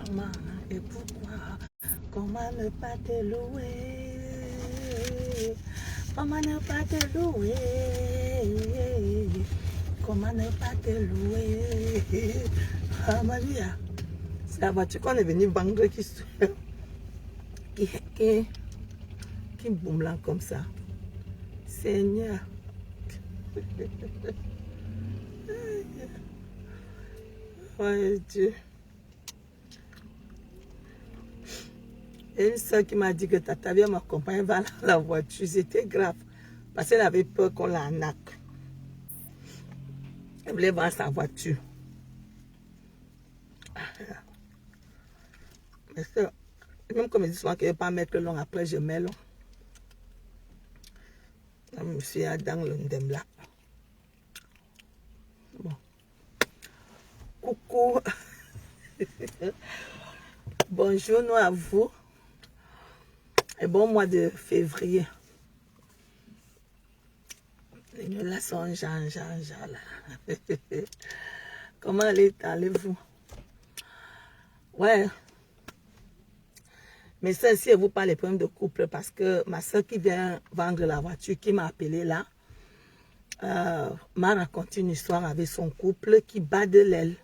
Comment et pourquoi? Comment ne pas te louer? Comment ne pas te louer? Comment ne pas te louer? Ah Maria, c'est la voiture qu'on est venu vendre qui boum là comme ça. Seigneur. Ouais, Dieu. Et une soeur qui m'a dit que Tata vient m'accompagner vers la voiture. C'était grave. Parce qu'elle avait peur qu'on l'arnaque. Elle voulait voir sa voiture. Mais ça, même comme je dis souvent qu'elle ne veut pas mettre long, après je mets long. Je me suis dans le ndemla. Bon. Coucou. Bonjour nous à vous. Et bon mois de février. Les nuits là sont Jean là. Comment allez-vous? Ouais. Mais ça, si elle vous parle des problèmes de couple, parce que ma soeur qui vient vendre la voiture, qui m'a appelé là, m'a raconté une histoire avec son couple qui bat de l'aile.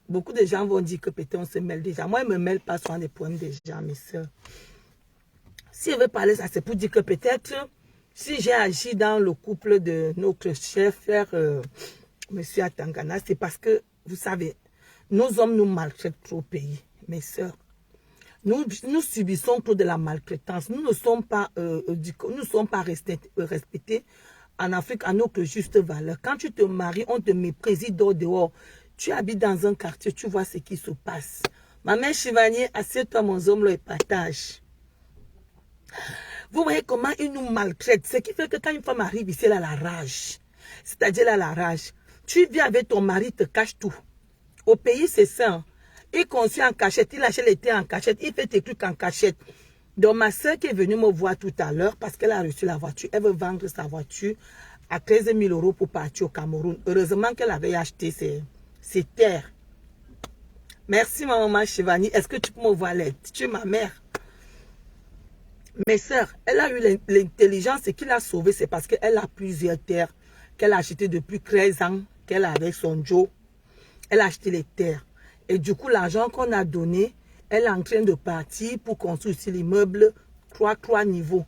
Beaucoup de gens vont dire que peut-être on se mêle déjà. Moi, je ne me mêle pas souvent des problèmes des gens, mes soeurs. Si elle veut parler, ça c'est pour dire que peut-être, si j'ai agi dans le couple de notre cher frère, monsieur Atangana, c'est parce que, vous savez, nos hommes nous maltraitent trop au pays, mes soeurs. Nous subissons trop de la maltraitance. Nous ne sommes pas, respectés en Afrique à notre juste valeur. Quand tu te maries, on te méprise dehors. Tu habites dans un quartier, tu vois ce qui se passe. Ma mère Chivanier, assieds-toi mon homme et partage. Vous voyez comment ils nous maltraitent. Ce qui fait que quand une femme arrive ici, elle a la rage. C'est-à-dire, elle a la rage. Tu viens avec ton mari, il te cache tout. Au pays, c'est ça. Il conçoit en cachette, il achète les thés en cachette, il fait tes trucs en cachette. Donc, ma soeur qui est venue me voir tout à l'heure, parce qu'elle a reçu la voiture, elle veut vendre sa voiture à 13 000 € pour partir au Cameroun. Heureusement qu'elle avait acheté ses terres. Merci, ma maman Chivani. Est-ce que tu peux me voir l'aide? Tu es ma mère. Mes soeurs, elle a eu l'intelligence et qui l'a sauvée, c'est parce qu'elle a plusieurs terres qu'elle a achetées depuis 13 ans, qu'elle a avec son Joe. Elle a acheté les terres. Et du coup, l'argent qu'on a donné, elle est en train de partir pour construire ici l'immeuble 3 niveaux.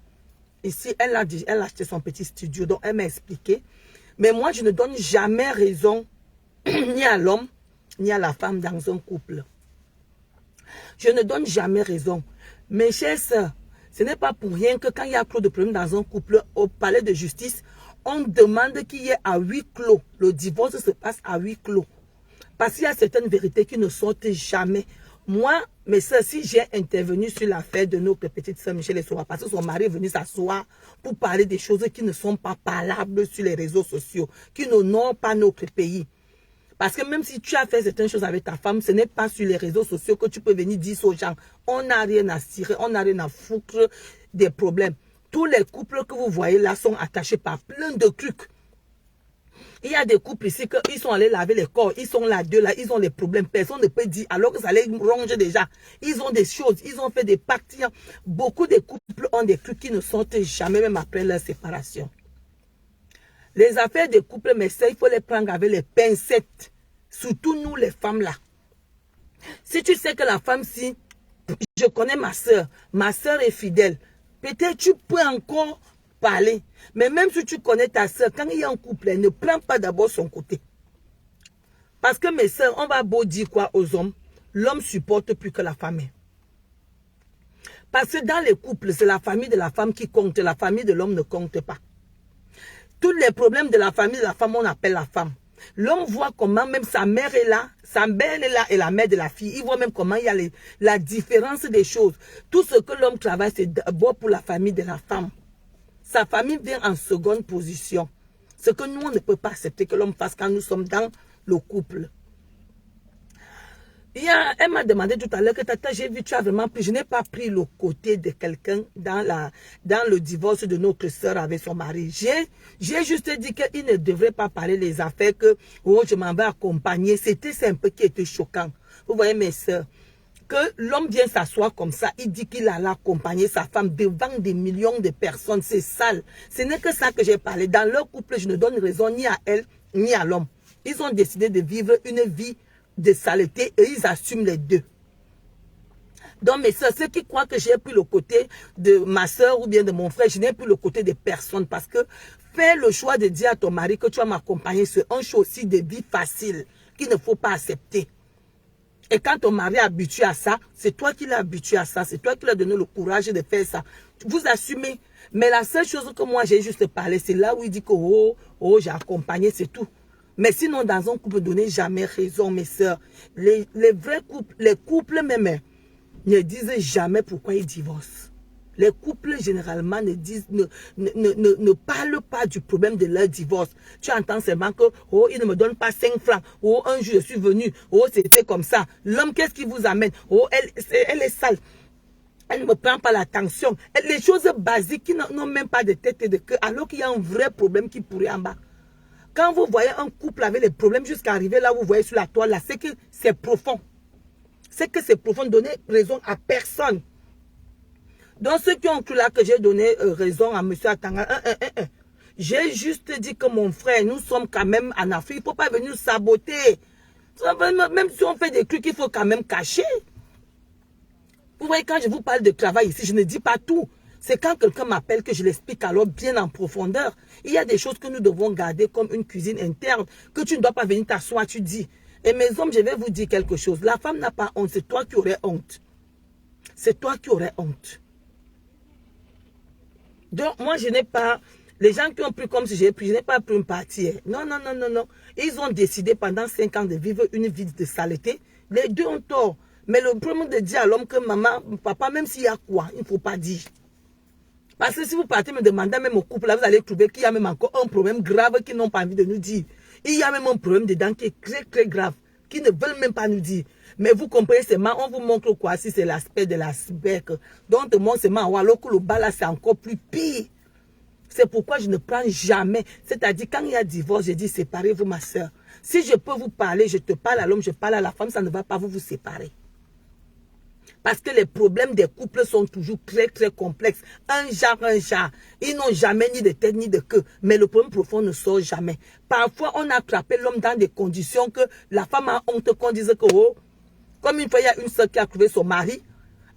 Ici, elle a acheté son petit studio, donc elle m'a expliqué. Mais moi, je ne donne jamais raison ni à l'homme, ni à la femme dans un couple. Je ne donne jamais raison. Mes chères sœurs, ce n'est pas pour rien que quand il y a trop de problèmes dans un couple, au palais de justice, on demande qu'il y ait à huis clos. Le divorce se passe à huis clos. Parce qu'il y a certaines vérités qui ne sortent jamais. Moi, mes soeurs, si j'ai intervenu sur l'affaire de notre petite soeur Michelle Essoa, parce que son mari est venu s'asseoir pour parler des choses qui ne sont pas parlables sur les réseaux sociaux, qui n'honorent pas notre pays. Parce que même si tu as fait certaines choses avec ta femme, ce n'est pas sur les réseaux sociaux que tu peux venir dire aux gens, on n'a rien à cirer, on n'a rien à foutre des problèmes. Tous les couples que vous voyez là sont attachés par plein de trucs. Il y a des couples ici qui sont allés laver les corps, ils sont là, deux là, ils ont les problèmes, personne ne peut dire, alors que ça les ronge déjà. Ils ont des choses, ils ont fait des pactes. Beaucoup de couples ont des trucs qui ne sortent jamais, même après leur séparation. Les affaires de couple, mais ça, il faut les prendre avec les pincettes. Surtout nous, les femmes là. Si tu sais que la femme, si je connais ma soeur est fidèle, peut-être tu peux encore parler. Mais même si tu connais ta soeur, quand il y a un couple, elle ne prend pas d'abord son côté. Parce que mes soeurs, on va beau dire quoi aux hommes, l'homme supporte plus que la famille. Parce que dans les couples, c'est la famille de la femme qui compte, la famille de l'homme ne compte pas. Tous les problèmes de la famille de la femme, on appelle la femme. L'homme voit comment même sa mère est là, sa mère est là et la mère de la fille. Il voit même comment il y a la différence des choses. Tout ce que l'homme travaille, c'est d'abord pour la famille de la femme. Sa famille vient en seconde position. Ce que nous, on ne peut pas accepter que l'homme fasse quand nous sommes dans le couple. Elle m'a demandé tout à l'heure que tata, j'ai vu, tu as vraiment pris. Je n'ai pas pris le côté de quelqu'un dans le divorce de notre soeur avec son mari. J'ai juste dit qu'il ne devrait pas parler les affaires que oh, je m'en vais accompagner. C'était un peu qui était choquant. Vous voyez mes soeurs, que l'homme vient s'asseoir comme ça, il dit qu'il allait accompagner sa femme devant des millions de personnes. C'est sale. Ce n'est que ça que j'ai parlé. Dans leur couple, je ne donne raison ni à elle, ni à l'homme. Ils ont décidé de vivre une vie de saleté et ils assument les deux. Donc mes soeurs, ceux qui croient que j'ai pris le côté de ma soeur ou bien de mon frère, je n'ai plus le côté de personne parce que fais le choix de dire à ton mari que tu vas m'accompagner sur un choix aussi de vie facile qu'il ne faut pas accepter. Et quand ton mari est habitué à ça, c'est toi qui l'as habitué à ça, c'est toi qui lui as donné le courage de faire ça. Vous assumez. Mais la seule chose que moi j'ai juste parlé, c'est là où il dit que oh j'ai accompagné, c'est tout. Mais sinon, dans un couple, donnez jamais raison, mes soeurs. Les vrais couples, les couples même, ne disent jamais pourquoi ils divorcent. Les couples, généralement, ne parlent pas du problème de leur divorce. Tu entends seulement que, oh, il ne me donne pas 5 francs. Oh, un jour, je suis venu. Oh, c'était comme ça. L'homme, qu'est-ce qui vous amène? Oh, elle est sale. Elle ne me prend pas l'attention. Les choses basiques qui n'ont même pas de tête et de cœur, alors qu'il y a un vrai problème qui pourrait en bas. Quand vous voyez un couple avec des problèmes jusqu'à arriver là, vous voyez sur la toile, là, c'est que c'est profond. C'est que c'est profond. Donnez raison à personne. Donc, ceux qui ont cru là que j'ai donné raison à M. Atanga, j'ai juste dit que mon frère, nous sommes quand même en Afrique. Il ne faut pas venir nous saboter. Même si on fait des trucs, il faut quand même cacher. Vous voyez, quand je vous parle de travail ici, je ne dis pas tout. C'est quand quelqu'un m'appelle que je l'explique alors bien en profondeur. Il y a des choses que nous devons garder comme une cuisine interne, que tu ne dois pas venir t'asseoir, tu dis. Et mes hommes, je vais vous dire quelque chose. La femme n'a pas honte, c'est toi qui aurais honte. C'est toi qui aurais honte. Donc, moi, je n'ai pas... Les gens qui ont pris comme si j'ai pris, je n'ai pas pris une partie. Non, non, non, non, non. Ils ont décidé pendant 5 ans de vivre une vie de saleté. Les deux ont tort. Mais le problème de dire à l'homme que maman, papa, même s'il y a quoi, il ne faut pas dire. Parce que si vous partez me demander même au couple, là, vous allez trouver qu'il y a même encore un problème grave qu'ils n'ont pas envie de nous dire. Il y a même un problème dedans qui est très, très grave, qu'ils ne veulent même pas nous dire. Mais vous comprenez seulement, on vous montre quoi si c'est l'aspect de l'iceberg. Donc, tout le monde seulement, alors que le bas là, c'est encore plus pire. C'est pourquoi je ne prends jamais. C'est-à-dire, quand il y a divorce, je dis séparez-vous, ma soeur. Si je peux vous parler, je te parle à l'homme, je parle à la femme, ça ne va pas vous séparer. Parce que les problèmes des couples sont toujours très, très complexes. Un genre. Ils n'ont jamais ni de tête ni de queue. Mais le problème profond ne sort jamais. Parfois, on a attrapé l'homme dans des conditions que la femme a honte qu'on dise que, oh, comme une fois, il y a une soeur qui a trouvé son mari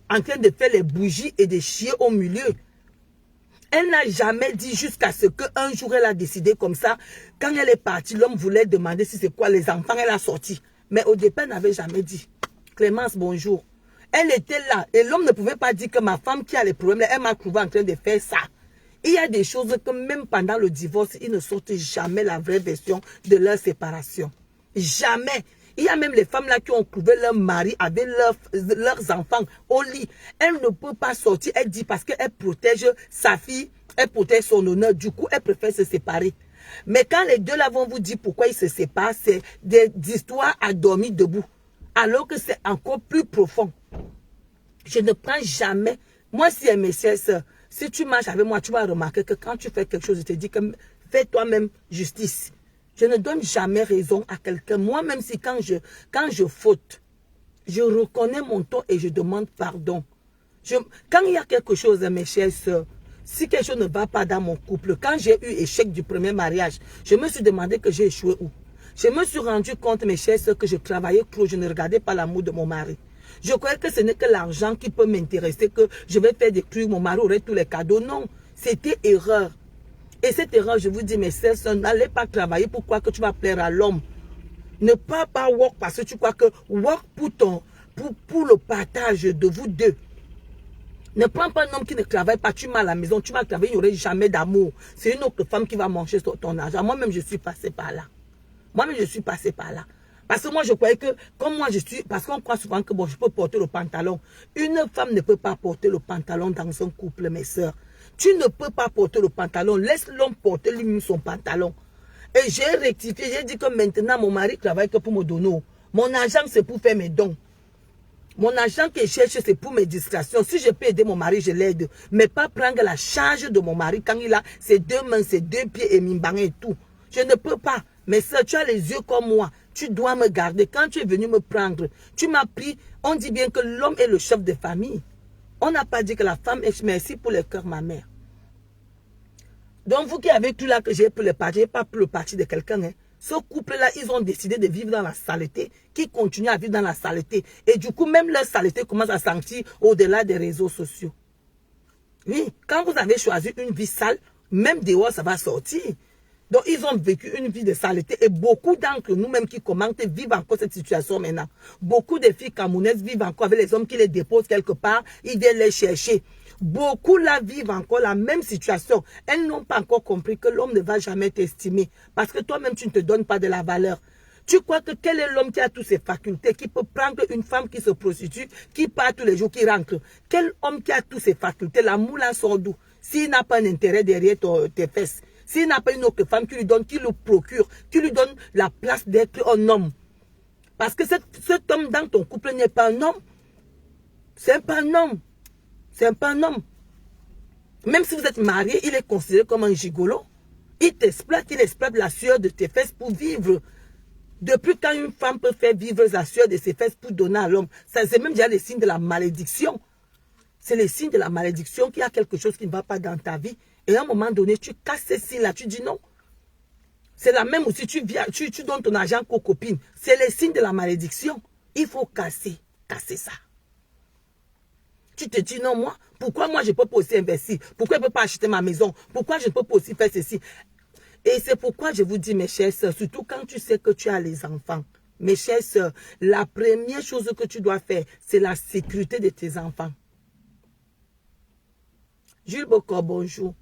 en train de faire les bougies et de chier au milieu. Elle n'a jamais dit jusqu'à ce qu'un jour, elle a décidé comme ça. Quand elle est partie, l'homme voulait demander si c'est quoi les enfants. Elle a sorti. Mais au départ, elle n'avait jamais dit. Clémence, bonjour. Elle était là. Et l'homme ne pouvait pas dire que ma femme qui a les problèmes, elle m'a trouvé en train de faire ça. Il y a des choses que même pendant le divorce, ils ne sortent jamais la vraie version de leur séparation. Jamais. Il y a même les femmes là qui ont trouvé leur mari avec leurs enfants au lit. Elle ne peut pas sortir. Elle dit parce qu'elle protège sa fille, elle protège son honneur. Du coup, elle préfère se séparer. Mais quand les deux là vont vous dire pourquoi ils se séparent, c'est des histoires à dormir debout. Alors que c'est encore plus profond. Je ne prends jamais. Moi, si mes sœurs, si tu marches avec moi, tu vas remarquer que quand tu fais quelque chose, je te dis que fais toi-même justice. Je ne donne jamais raison à quelqu'un. Moi-même, si quand je faute, je reconnais mon tort et je demande pardon. Quand il y a quelque chose, mes chères sœurs, si quelque chose ne va pas dans mon couple, quand j'ai eu échec du premier mariage, je me suis demandé que j'ai échoué où. Je me suis rendu compte, mes chères sœurs, que je travaillais trop, je ne regardais pas l'amour de mon mari. Je croyais que ce n'est que l'argent qui peut m'intéresser, que je vais faire des trucs, mon mari aurait tous les cadeaux. Non, c'était erreur. Et cette erreur, je vous dis, mes sœurs, n'allez pas travailler pour croire que tu vas plaire à l'homme. Ne pas work parce que tu crois que work pour le partage de vous deux. Ne prends pas un homme qui ne travaille pas, tu mets à la maison, tu vas travailler, il n'y aurait jamais d'amour. C'est une autre femme qui va manger ton argent. Moi-même, je suis passée par là. Moi-même, je suis passée par là. Parce que moi, je croyais que, comme moi, je suis... Parce qu'on croit souvent que, bon, je peux porter le pantalon. Une femme ne peut pas porter le pantalon dans un couple, mes sœurs. Tu ne peux pas porter le pantalon. Laisse l'homme porter lui-même son pantalon. Et j'ai rectifié. J'ai dit que maintenant, mon mari travaille que pour me donner. Mon argent, c'est pour faire mes dons. Mon argent que je cherche, c'est pour mes distractions. Si je peux aider mon mari, je l'aide. Mais pas prendre la charge de mon mari quand il a ses 2 mains, ses 2 pieds et mimbang et tout. Je ne peux pas. Mais ça, tu as les yeux comme moi. Tu dois me garder. Quand tu es venu me prendre, tu m'as pris. On dit bien que l'homme est le chef de famille. On n'a pas dit que la femme est... Merci pour le cœur, ma mère. Donc, vous qui avez cru là que j'ai pour le parti, pas pour le parti de quelqu'un, hein. Ce couple-là, ils ont décidé de vivre dans la saleté, qui continuent à vivre dans la saleté. Et du coup, même leur saleté commence à sentir au-delà des réseaux sociaux. Oui, quand vous avez choisi une vie sale, même dehors, ça va sortir. Donc, ils ont vécu une vie de saleté. Et beaucoup d'entre nous, même qui commentent, vivent encore cette situation maintenant. Beaucoup de filles camerounaises vivent encore avec les hommes qui les déposent quelque part. Ils viennent les chercher. Beaucoup là vivent encore la même situation. Elles n'ont pas encore compris que l'homme ne va jamais t'estimer. Parce que toi-même, tu ne te donnes pas de la valeur. Tu crois que quel est l'homme qui a toutes ses facultés, qui peut prendre une femme qui se prostitue, qui part tous les jours, qui rentre? Quel homme qui a toutes ses facultés? La moula sort d'où? S'il n'a pas un intérêt derrière tes fesses, s'il n'a pas une autre femme qui lui donne, qui le procure, qui lui donne la place d'être un homme. Parce que cet homme dans ton couple n'est pas un homme. C'est pas un homme. C'est pas un homme. Même si vous êtes marié, il est considéré comme un gigolo. Il t'exploite, il exploite la sueur de tes fesses pour vivre. Depuis quand une femme peut faire vivre la sueur de ses fesses pour donner à l'homme, c'est même déjà les signes de la malédiction. C'est les signes de la malédiction qu'il y a quelque chose qui ne va pas dans ta vie. Et à un moment donné, tu casses ces signes-là, tu dis non. C'est la même aussi, tu donnes ton argent aux copines. C'est les signes de la malédiction. Il faut casser ça. Tu te dis non, moi, pourquoi moi je ne peux pas aussi investir? Pourquoi je ne peux pas acheter ma maison? Pourquoi je ne peux pas aussi faire ceci? Et c'est pourquoi je vous dis, mes chères sœurs, surtout quand tu sais que tu as les enfants, mes chères sœurs, la première chose que tu dois faire, c'est la sécurité de tes enfants. Jules Bocor, bonjour.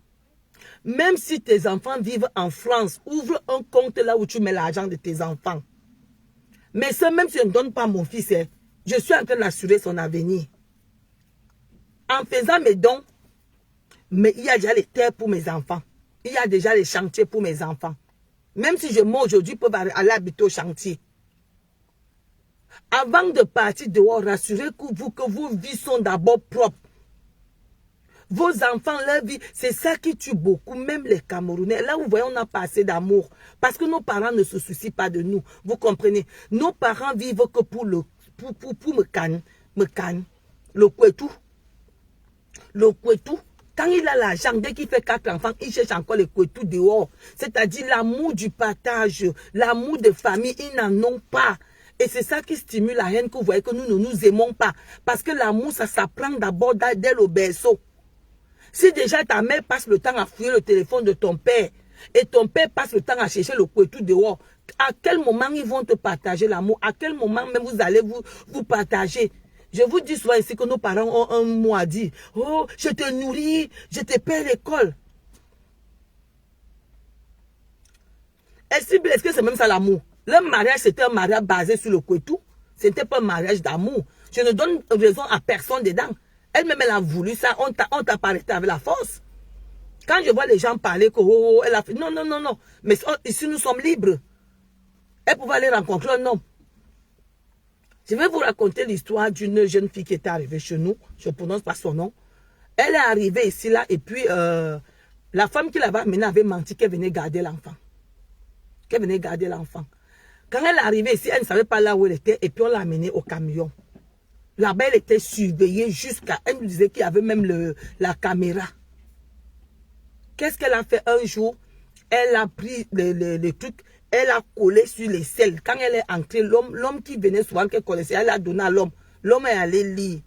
Même si tes enfants vivent en France, ouvre un compte là où tu mets l'argent de tes enfants. Mais ça, même si je ne donne pas mon fils, je suis en train d'assurer son avenir. En faisant mes dons, mais il y a déjà les terres pour mes enfants. Il y a déjà les chantiers pour mes enfants. Même si je meurs aujourd'hui, je peux aller habiter au chantier. Avant de partir dehors, rassurez-vous que vos vies sont d'abord propres. Vos enfants, leur vie, c'est ça qui tue beaucoup, même les Camerounais. Là, vous voyez, on n'a pas assez d'amour. Parce que nos parents ne se soucient pas de nous. Vous comprenez? Nos parents vivent que pour me canne. Le kouetou. Le kouetou. Quand il a l'argent, dès qu'il fait 4 enfants, il cherche encore les kouetou dehors. C'est-à-dire l'amour du partage, l'amour de famille, ils n'en ont pas. Et c'est ça qui stimule la haine que vous voyez que nous ne nous aimons pas. Parce que l'amour, ça s'apprend d'abord dès le berceau. Si déjà ta mère passe le temps à fouiller le téléphone de ton père et ton père passe le temps à chercher le kouetou dehors, à quel moment ils vont te partager l'amour? À quel moment même vous allez vous partager? Je vous dis souvent ici que nos parents ont un mot à dire. Oh, je te nourris, je te paie l'école. Est-ce que c'est même ça l'amour? Le mariage, c'était un mariage basé sur le kouetou. Ce n'était pas un mariage d'amour. Je ne donne raison à personne dedans. Elle-même, elle a voulu ça. On t'a pas arrêté avec la force. Quand je vois les gens parler que elle a fait... Non. Mais ici, nous sommes libres. Elle pouvait aller rencontrer un homme. Je vais vous raconter l'histoire d'une jeune fille qui était arrivée chez nous. Je ne prononce pas son nom. Elle est arrivée ici, là, et puis la femme qui l'avait amenée avait menti qu'elle venait garder l'enfant. Quand elle est arrivée ici, elle ne savait pas là où elle était, et puis on l'a amenée au camion. Là-bas, elle était surveillée jusqu'à... Elle nous disait qu'il y avait même la caméra. Qu'est-ce qu'elle a fait un jour? Elle a pris le truc... Elle a collé sur les selles. Quand elle est entrée, l'homme qui venait souvent, qu'elle connaissait, elle a donné à l'homme. L'homme est allé lire.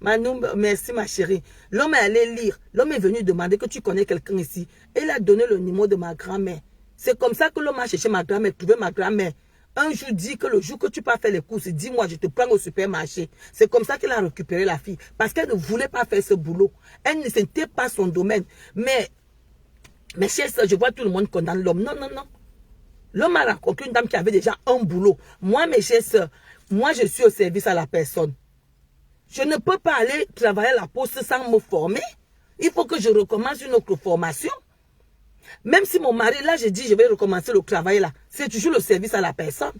Merci ma chérie. L'homme est allé lire. L'homme est venu demander que tu connais quelqu'un ici. Elle a donné le numéro de ma grand-mère. C'est comme ça que l'homme a cherché ma grand-mère, trouvé ma grand-mère. Un jour dit que le jour que tu peux faire les courses, dis-moi, je te prends au supermarché. C'est comme ça qu'elle a récupéré la fille. Parce qu'elle ne voulait pas faire ce boulot. Elle ne c'était pas son domaine. Mais, mes chers soeurs, je vois tout le monde condamne l'homme. Non. L'homme a rencontré une dame qui avait déjà un boulot. Moi, mes chers soeurs, moi, je suis au service à la personne. Je ne peux pas aller travailler à la poste sans me former. Il faut que je recommence une autre formation. Même si mon mari, là, je dis, je vais recommencer le travail là. C'est toujours le service à la personne.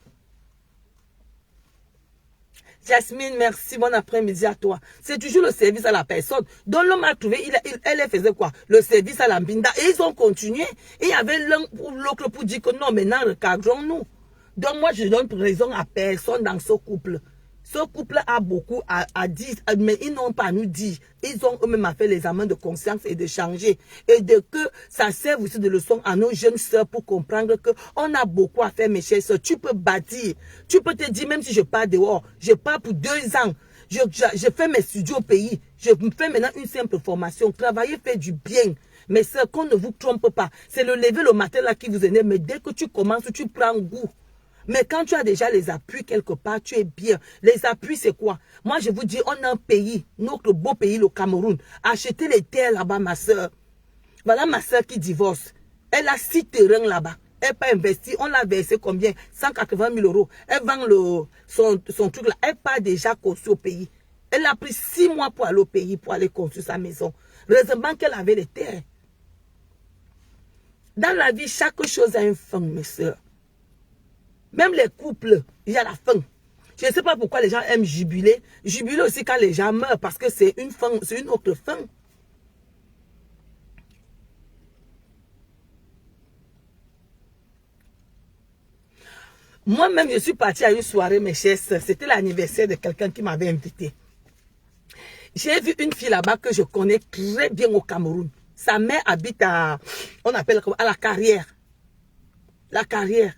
Jasmine, merci, bon après-midi à toi. C'est toujours le service à la personne. Donc l'homme a trouvé, elle faisait quoi? Le service à la Mbinda. Et ils ont continué. Et il y avait l'un ou l'autre pour dire que non, maintenant, recadrons-nous. Donc moi, je donne raison à personne dans ce couple. Ce couple a beaucoup à dire, mais ils n'ont pas à nous dire. Ils ont eux-mêmes à faire les examens de conscience et de changer. Et de que ça sert aussi de leçon à nos jeunes sœurs pour comprendre qu'on a beaucoup à faire, mes chères sœurs. Tu peux bâtir. Tu peux te dire, même si je pars dehors, je pars pour 2 ans. Je fais mes studios au pays. Je me fais maintenant une simple formation. Travailler fait du bien. Mais sœurs, qu'on ne vous trompe pas. C'est le lever le matin là qui vous énerve. Mais dès que tu commences, tu prends goût. Mais quand tu as déjà les appuis quelque part, tu es bien. Les appuis, c'est quoi? Moi, je vous dis, on a un pays, notre beau pays, le Cameroun. Achetez les terres là-bas, ma soeur. Voilà ma soeur qui divorce. Elle a 6 terrains là-bas. Elle pas investi. On l'a versé combien? 180 000 euros. Elle vend son truc là. Elle part déjà construire au pays. Elle a pris 6 mois pour aller au pays, pour aller construire sa maison. Heureusement qu'elle avait les terres. Dans la vie, chaque chose a une fin, mes soeurs. Même les couples, il y a la fin. Je ne sais pas pourquoi les gens aiment jubiler. Jubiler aussi quand les gens meurent parce que c'est une fin, c'est une autre fin. Moi-même, je suis partie à une soirée, mes chers sœurs. C'était l'anniversaire de quelqu'un qui m'avait invité. J'ai vu une fille là-bas que je connais très bien au Cameroun. Sa mère habite à, on appelle à la Carrière. La Carrière.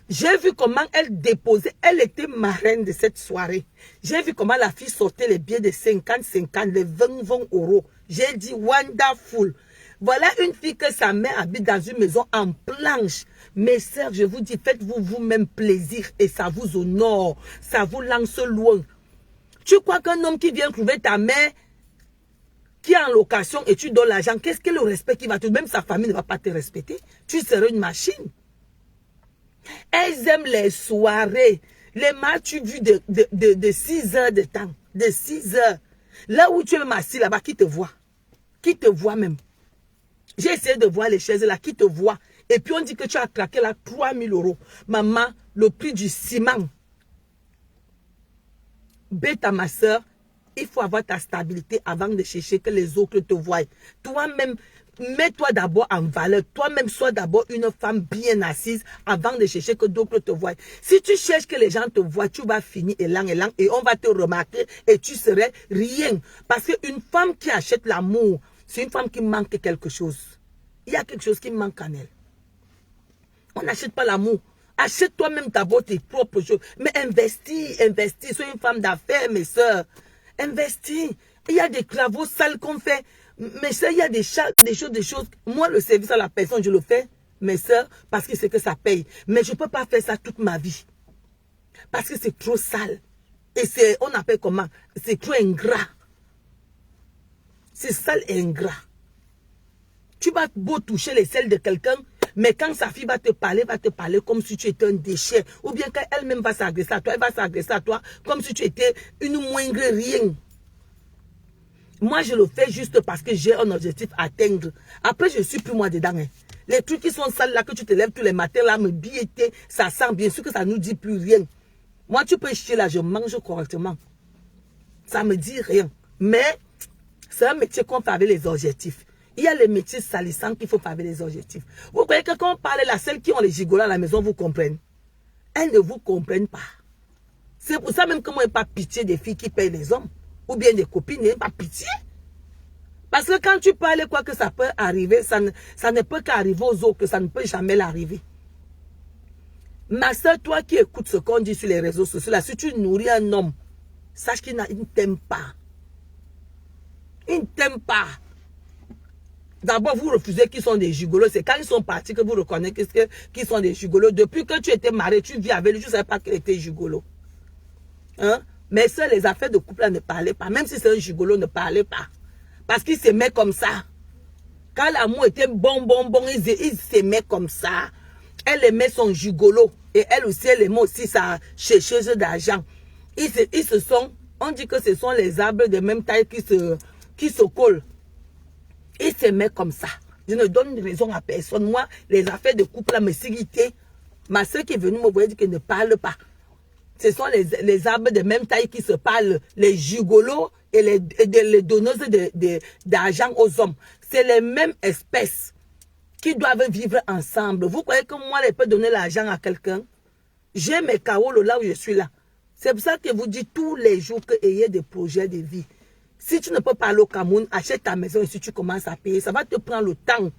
J'ai vu comment elle déposait, elle était marraine de cette soirée. J'ai vu comment la fille sortait les billets de 50, les 20 euros. J'ai dit wonderful. Voilà une fille que sa mère habite dans une maison en planche. Mes sœurs, je vous dis, faites-vous vous-même plaisir et ça vous honore. Ça vous lance loin. Tu crois qu'un homme qui vient trouver ta mère, qui est en location et tu donnes l'argent, qu'est-ce que le respect qu'il va te donner? Même sa famille ne va pas te respecter. Tu seras une machine. Elles aiment les soirées. Les matchs, tu vu de 6 heures de temps. De 6 heures. Là où tu es assis là-bas, qui te voit? Qui te voit même? J'ai essayé de voir les chaises là, qui te voit? Et puis on dit que tu as craqué là 3 000 euros. Maman, le prix du ciment. Bête à ma soeur, il faut avoir ta stabilité avant de chercher que les autres te voient. Toi-même, mets-toi d'abord en valeur. Toi-même, sois d'abord une femme bien assise avant de chercher que d'autres te voient. Si tu cherches que les gens te voient, tu vas finir élan et on va te remarquer et tu serais rien. Parce qu'une femme qui achète l'amour, c'est une femme qui manque quelque chose. Il y a quelque chose qui manque en elle. On n'achète pas l'amour. Achète toi-même d'abord tes propres choses. Mais investis. Sois une femme d'affaires, mes soeurs. Investis. Il y a des travaux sales qu'on fait. Mais ça, il y a des choses. Moi, le service à la personne, je le fais, mes soeurs, parce que c'est que ça paye. Mais je ne peux pas faire ça toute ma vie. Parce que c'est trop sale. Et c'est, on appelle comment? C'est trop ingrat. C'est sale et ingrat. Tu vas beau toucher les selles de quelqu'un, mais quand sa fille va te parler comme si tu étais un déchet. Ou bien qu'elle-même va s'agresser à toi, elle va s'agresser à toi comme si tu étais une moindre rien. Moi, je le fais juste parce que j'ai un objectif à atteindre. Après, je ne suis plus moi dedans. Hein. Les trucs qui sont sales là, que tu te lèves tous les matins là, me billetter, ça sent bien sûr que ça ne nous dit plus rien. Moi, tu peux chier là, je mange correctement. Ça ne me dit rien. Mais c'est un métier qu'on fait avec les objectifs. Il y a les métiers salissants qu'il faut faire avec les objectifs. Vous voyez que quand on parle là, celles qui ont les gigolos à la maison vous comprennent. Elles ne vous comprennent pas. C'est pour ça même que moi, je n'ai pas pitié des filles qui payent les hommes. Ou bien des copines, je n'ai pas pitié. Parce que quand tu parles quoi que ça peut arriver, ça ne peut qu'arriver aux autres, ça ne peut jamais l'arriver. Ma soeur, toi qui écoutes ce qu'on dit sur les réseaux sociaux, là, si tu nourris un homme, sache qu'il ne t'aime pas. Il ne t'aime pas. D'abord, vous refusez qu'ils sont des gigolos. C'est quand ils sont partis que vous reconnaissez qu'ils sont des gigolos. Depuis que tu étais marié, tu vis avec lui, je ne savais pas qu'il était gigolo. Hein? Mais ça, les affaires de couple là, ne parlaient pas. Même si c'est un gigolo, ne parlait pas. Parce qu'ils s'aimaient comme ça. Quand l'amour était bon, ils s'aimaient comme ça. Elle aimait son gigolo. Et elle aussi, elle aimait aussi sa chercheuse d'argent. Ils se sont, on dit que ce sont les arbres de même taille qui se collent. Ils s'aimaient comme ça. Je ne donne raison à personne. Moi, les affaires de couple là me s'irritaient. Ma soeur qui est venue me voir dit qu'elle ne parle pas. Ce sont les arbres de même taille qui se parlent, les gigolos et les donneuses d'argent aux hommes. C'est les mêmes espèces qui doivent vivre ensemble. Vous croyez que moi, je peux donner l'argent à quelqu'un? J'ai mes caolos là où je suis là. C'est pour ça que vous dites tous les jours que ayez des projets de vie. Si tu ne peux pas aller au Cameroun, achète ta maison et si tu commences à payer, ça va te prendre le temps.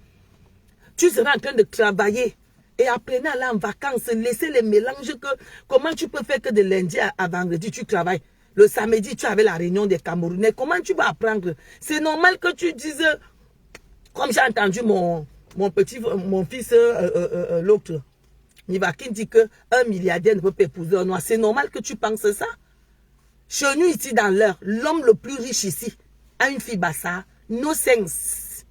Tu seras en train de travailler. Et apprenez à aller en vacances, laissez les mélanges que comment tu peux faire que de lundi à vendredi tu travailles. Le samedi tu avais la réunion des Camerounais. Comment tu vas apprendre? C'est normal que tu dises, comme j'ai entendu mon fils, l'autre, Nivakin dit que un milliardaire ne peut pas épouser un noir. C'est normal que tu penses ça. Chez nous ici dans l'heure, l'homme le plus riche ici a une fille bassa. No sense.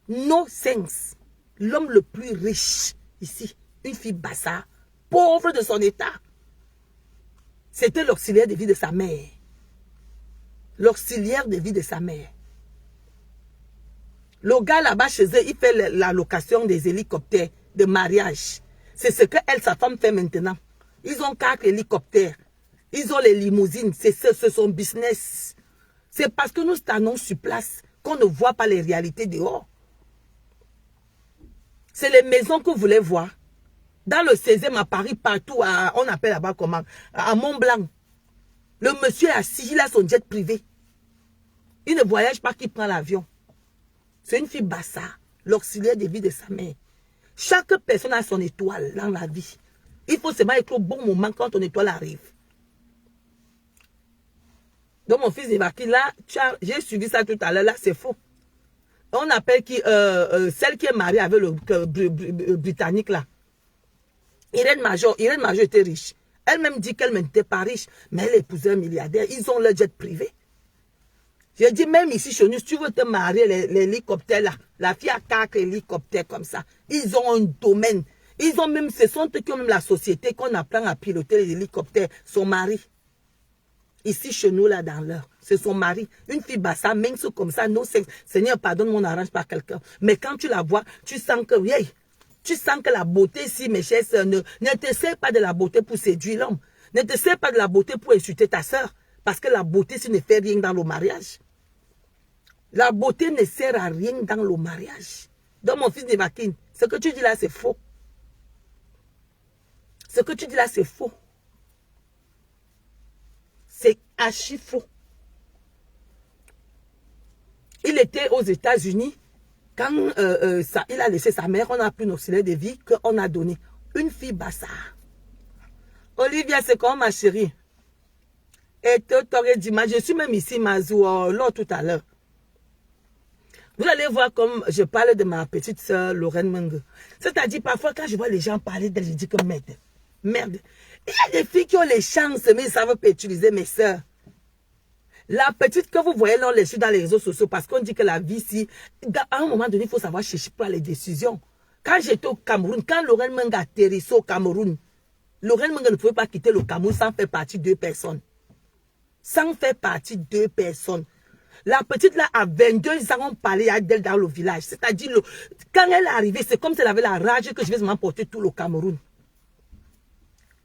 No sense. L'homme le plus riche ici, une fille bassa, pauvre de son état. C'était l'auxiliaire de vie de sa mère. L'auxiliaire de vie de sa mère. Le gars là-bas chez eux, il fait la location des hélicoptères de mariage. C'est ce que elle, sa femme, fait maintenant. Ils ont 4 hélicoptères. Ils ont les limousines. C'est son business. C'est parce que nous stannons sur place qu'on ne voit pas les réalités dehors. C'est les maisons que vous voulez voir. Dans le 16e à Paris, partout, on appelle là-bas comment? À Mont-Blanc. Le monsieur est assis, il a son jet privé. Il ne voyage pas qu'il prend l'avion. C'est une fille bassa, l'auxiliaire de vie de sa mère. Chaque personne a son étoile dans la vie. Il faut seulement être au bon moment quand ton étoile arrive. Donc mon fils Nivakin, là, j'ai suivi ça tout à l'heure, là c'est faux. On appelle celle qui est mariée avec le Britannique là. Irène Major était riche. Elle-même dit qu'elle n'était pas riche, mais elle épousait un milliardaire. Ils ont leur jet privé. Je dis même ici chez nous, si tu veux te marier, l'hélicoptère là, la fille a 4 hélicoptères comme ça. Ils ont un domaine. Ils ont même, ce sont eux qui ont même la société qu'on apprend à piloter les hélicoptères. Son mari. Ici chez nous là dans l'heure. C'est son mari. Une fille bassa, mince comme ça, no sexe. Seigneur, pardonne-moi, on n'arrange pas quelqu'un. Mais quand tu la vois, tu sens que, hey, tu sens que la beauté ici, mes chers sœurs, ne te sers pas de la beauté pour séduire l'homme. Ne te sers pas de la beauté pour insulter ta sœur. Parce que la beauté, ça ne fait rien dans le mariage. La beauté ne sert à rien dans le mariage. Donc, mon fils Nivakin, ce que tu dis là, c'est faux. Ce que tu dis là, c'est faux. C'est archi faux. Il était aux États-Unis. Quand il a laissé sa mère, on a pris une auxiliaire de vie qu'on a donné. Une fille bassa. Olivia, c'est comme ma chérie. Et t'aurais dit, je suis même ici, Mazou, là tout à l'heure. Vous allez voir comme je parle de ma petite soeur, Lorraine Menge. C'est-à-dire, parfois, quand je vois les gens parler d'elle, je dis que merde. Merde. Il y a des filles qui ont les chances, mais ils savent pas utiliser mes soeurs. La petite que vous voyez là, dans les réseaux sociaux, parce qu'on dit que la vie, si, à un moment donné, il faut savoir chercher pour les décisions. Quand j'étais au Cameroun, quand Lorraine Menge atterrissait au Cameroun, Lorraine Menge ne pouvait pas quitter le Cameroun sans faire partie de 2 personnes. Sans faire partie de 2 personnes. La petite là, à 22 ans, on parlait d'elle dans le village. C'est-à-dire, quand elle est arrivée, c'est comme si elle avait la rage que je vais m'emporter tout le Cameroun.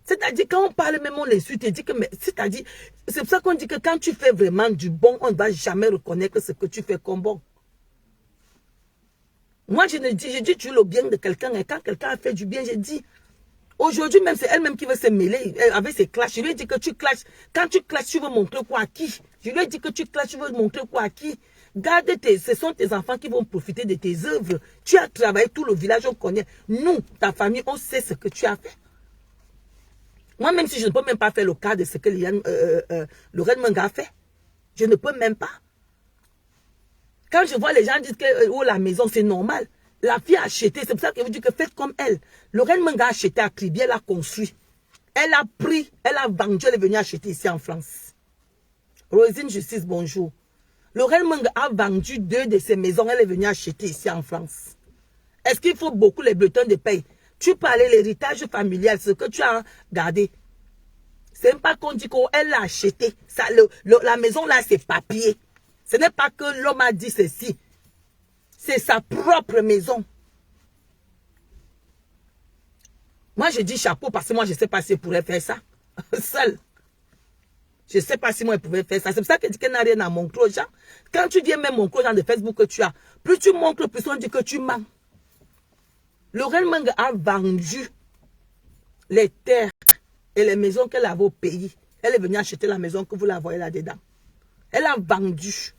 C'est-à-dire, quand on parle même, on l'insulte et dit que, c'est-à-dire, c'est pour ça qu'on dit que quand tu fais vraiment du bon, on ne va jamais reconnaître ce que tu fais comme bon. Moi, je dis tu le bien de quelqu'un, et quand quelqu'un a fait du bien, je dis, aujourd'hui même, c'est elle-même qui veut se mêler avec ses clashs. Je lui ai dit que tu clashes. Quand tu clashes, tu veux montrer quoi à qui? Je lui ai dit que tu clashes, tu veux montrer quoi à qui? Garde ce sont tes enfants qui vont profiter de tes œuvres. Tu as travaillé, tout le village, on connaît. Nous, ta famille, on sait ce que tu as fait. Moi, même si je ne peux même pas faire le cas de ce que Lorraine Menge a fait, je ne peux même pas. Quand je vois les gens dire que oh, la maison, c'est normal. La fille a acheté, c'est pour ça que je vous dis que faites comme elle. Lorraine Menge a acheté à Kribi, elle a construit. Elle a pris, elle a vendu, elle est venue acheter ici en France. Rosine Justice, bonjour. Lorraine Menge a vendu 2 de ses maisons, elle est venue acheter ici en France. Est-ce qu'il faut beaucoup les bulletins de paye? Tu parlais de l'héritage familial, ce que tu as gardé. C'est même pas qu'on dit qu'elle l'a acheté. Ça, la maison là, c'est papier. Ce n'est pas que l'homme a dit ceci. C'est sa propre maison. Moi, je dis chapeau parce que moi, je ne sais pas si elle pourrait faire ça. Seule. Je ne sais pas si moi, je pouvais faire ça. C'est pour ça que je dis qu'elle n'a rien à montrer aux gens. Quand tu viens même montrer aux gens de Facebook que tu as, plus tu montres, plus on dit que tu mens. Lorraine Manga a vendu les terres et les maisons qu'elle avait au pays. Elle est venue acheter la maison que vous la voyez là-dedans. Elle a vendu.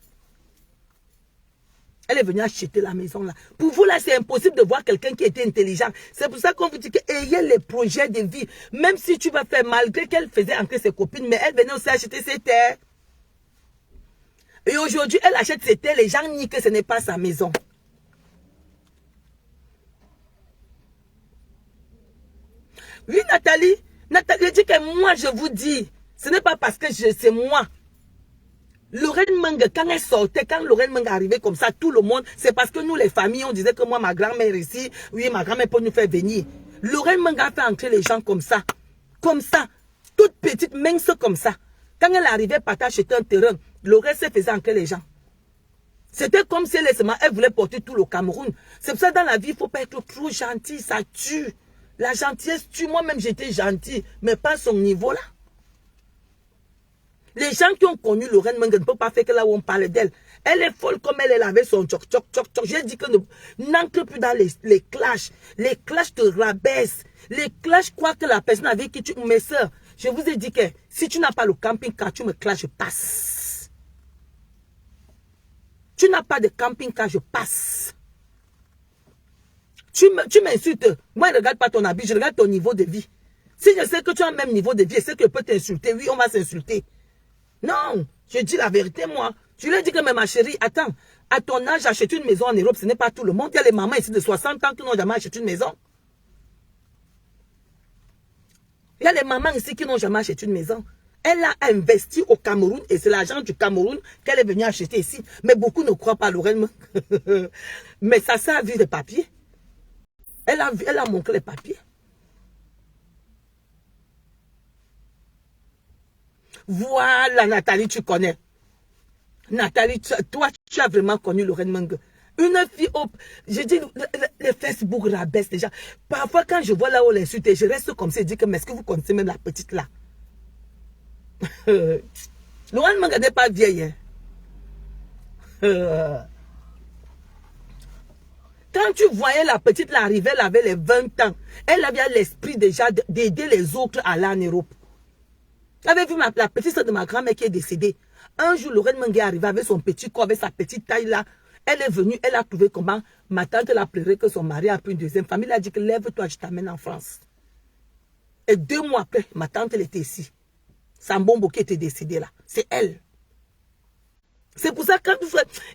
Elle est venue acheter la maison là. Pour vous là, c'est impossible de voir quelqu'un qui était intelligent. C'est pour ça qu'on vous dit que ayez les projets de vie. Même si tu vas faire, malgré qu'elle faisait entrer ses copines, mais elle venait aussi acheter ses terres. Et aujourd'hui, elle achète ses terres. Les gens nient que ce n'est pas sa maison. Oui, Nathalie. Nathalie dit que moi, je vous dis, ce n'est pas parce que c'est moi. Lorraine Manga, quand elle sortait, quand Lorraine Manga arrivait comme ça, tout le monde, c'est parce que nous, les familles, on disait que moi, ma grand-mère ici, oui, ma grand-mère peut nous faire venir. Lorraine Manga fait entrer les gens comme ça, toute petite, mince comme ça. Quand elle arrivait, partager un terrain, Lorraine se faisait entrer les gens. C'était comme si elle voulait porter tout le Cameroun. C'est pour ça, dans la vie, il ne faut pas être trop gentil, ça tue. La gentillesse tue. Moi-même, j'étais gentil, mais pas à son niveau là. Les gens qui ont connu Lorraine Manga ne peuvent pas faire que là où on parle d'elle. Elle est folle comme elle avait son tchoc. J'ai dit que n'entre plus dans les clashs. Les clashs te rabaissent. Les clashs croient que la personne avec qui tu... Mes soeurs, je vous ai dit que si tu n'as pas le camping-car, tu me clashes, je passe. Tu n'as pas de camping-car, je passe. Tu m'insultes. Moi, je ne regarde pas ton habit, je regarde ton niveau de vie. Si je sais que tu as le même niveau de vie, je sais que je peux t'insulter. Oui, on va s'insulter. Non, je dis la vérité, moi. Je lui ai dit que, mais ma chérie, attends, à ton âge, acheter une maison en Europe, ce n'est pas tout le monde. Il y a les mamans ici de 60 ans qui n'ont jamais acheté une maison. Il y a les mamans ici qui n'ont jamais acheté une maison. Elle a investi au Cameroun et c'est l'argent du Cameroun qu'elle est venue acheter ici. Mais beaucoup ne croient pas à Lorraine. Mais ça a vu les papiers. Elle a montré les papiers. Voilà, Nathalie, tu connais. Nathalie, toi, tu as vraiment connu Lorraine Manga. Une fille, je dis, les Facebook rabaissent déjà. Parfois, quand je vois là où les insultes, je reste comme ça et dis que, mais est-ce que vous connaissez même la petite là? Lorraine Manga n'est pas vieille. Hein? Quand tu voyais la petite là arriver, elle avait les 20 ans. Elle avait l'esprit déjà d'aider les autres à aller en Europe. J'avais vu la petite soeur de ma grand-mère qui est décédée. Un jour, Lorraine Manga est arrivée avec son petit corps, avec sa petite taille là. Elle est venue, elle a trouvé comment ma tante l'a pleuré que son mari a pris une deuxième famille. Elle a dit que lève-toi, je t'amène en France. Et 2 mois après, ma tante elle était ici. Sambombo qui était décédée là. C'est elle. C'est pour ça que quand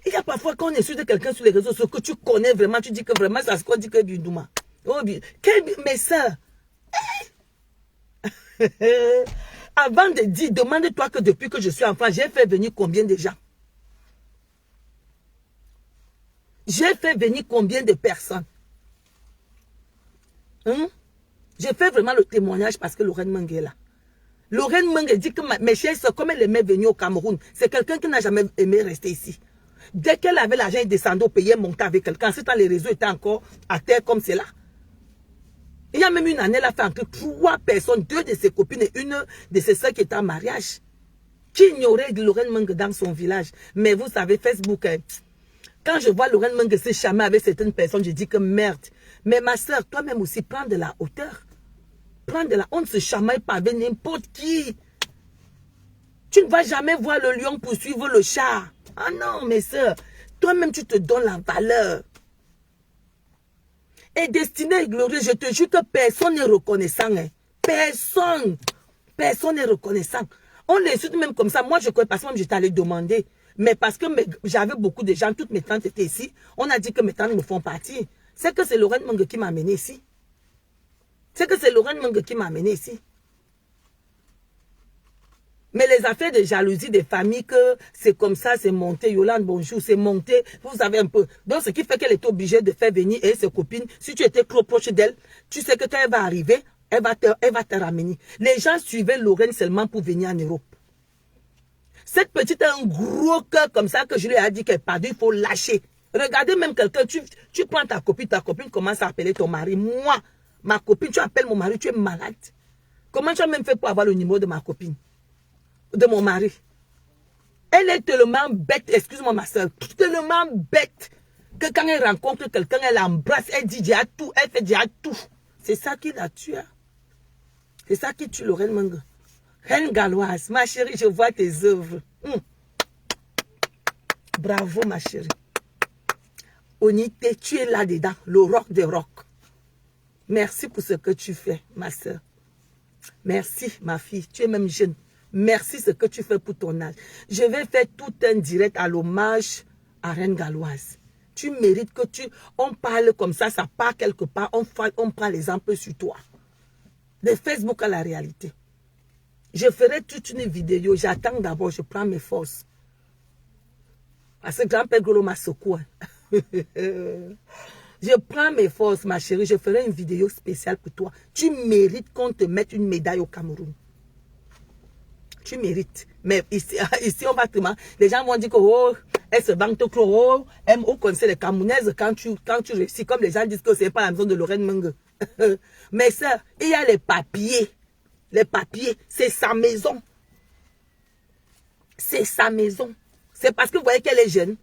il y a parfois quand on insulte quelqu'un sur les réseaux sociaux que tu connais vraiment, tu dis que vraiment ça se dit que du douma. Oh, mais ça. Avant de dire, demande-toi que depuis que je suis enfant, j'ai fait venir combien de gens? J'ai fait venir combien de personnes? Hein? J'ai fait vraiment le témoignage parce que Lorraine Manga est là. Lorraine Manga dit que mes chers soeurs, comme elle aimait venir au Cameroun, c'est quelqu'un qui n'a jamais aimé rester ici. Dès qu'elle avait l'argent, elle descendait au pays, elle montait avec quelqu'un. Ensuite, les réseaux étaient encore à terre comme c'est là. Il y a même une année, elle a fait entre 3 personnes, 2 de ses copines et une de ses soeurs qui étaient en mariage, qui ignorait Lorraine Manga dans son village. Mais vous savez, Facebook, quand je vois Lorraine Manga se chamer avec certaines personnes, je dis que merde. Mais ma soeur, toi-même aussi, prends de la hauteur. Prends de la... On ne se chamaille pas avec n'importe qui. Tu ne vas jamais voir le lion poursuivre le chat. Ah non, mes soeurs, toi-même, tu te donnes la valeur. Et destinée et glorieuse, je te jure que personne n'est reconnaissant. Hein. Personne. Personne n'est reconnaissant. On l'insulte même comme ça. Moi, je ne connais pas ça, même j'étais allé demander. Mais parce que j'avais beaucoup de gens, toutes mes tantes étaient ici. On a dit que mes tantes me font partie. C'est que c'est Lorraine Manga qui m'a amené ici. C'est que c'est Lorraine Manga qui m'a amené ici. Mais les affaires de jalousie des familles, que c'est comme ça, c'est monté, Yolande, bonjour, c'est monté, vous savez un peu. Donc, ce qui fait qu'elle est obligée de faire venir et ses copines. Si tu étais trop proche d'elle, tu sais que quand elle va arriver, elle va te ramener. Les gens suivaient Lorraine seulement pour venir en Europe. Cette petite a un gros cœur comme ça que je lui ai dit qu'elle pardon, il faut lâcher. Regardez même quelqu'un, tu prends ta copine commence à appeler ton mari. Moi, ma copine, tu appelles mon mari, tu es malade. Comment tu as même fait pour avoir le numéro de ma copine? De mon mari? Elle est tellement bête, excuse-moi ma soeur, tellement bête que quand elle rencontre quelqu'un, elle embrasse, elle dit déjà tout, elle fait déjà tout. C'est ça qui la tue. Hein? C'est ça qui tue Lorraine Mengue. Reine galloise, ma chérie, je vois tes œuvres. Bravo ma chérie. Onité, tu es là-dedans, le roc des rocs. Merci pour ce que tu fais, ma soeur. Merci, ma fille. Tu es même jeune. Merci ce que tu fais pour ton âge. Je vais faire tout un direct à l'hommage à Reine Galloise. Tu mérites que on parle comme ça part quelque part. On prend l'exemple sur toi. De Facebook à la réalité. Je ferai toute une vidéo. J'attends d'abord, je prends mes forces. Parce que grand-père Golo m'a secoué. Je prends mes forces, ma chérie. Je ferai une vidéo spéciale pour toi. Tu mérites qu'on te mette une médaille au Cameroun. Tu mérites. Mais ici on va te mentir. Les gens vont dire que oh, elle se vante trop. Oh, on connaît les Camerounaises quand tu réussis. Comme les gens disent que c'est pas la maison de Lorraine Mengue. Mais ça, il y a les papiers. Les papiers, c'est sa maison. C'est sa maison. C'est parce que vous voyez qu'elle est jeune.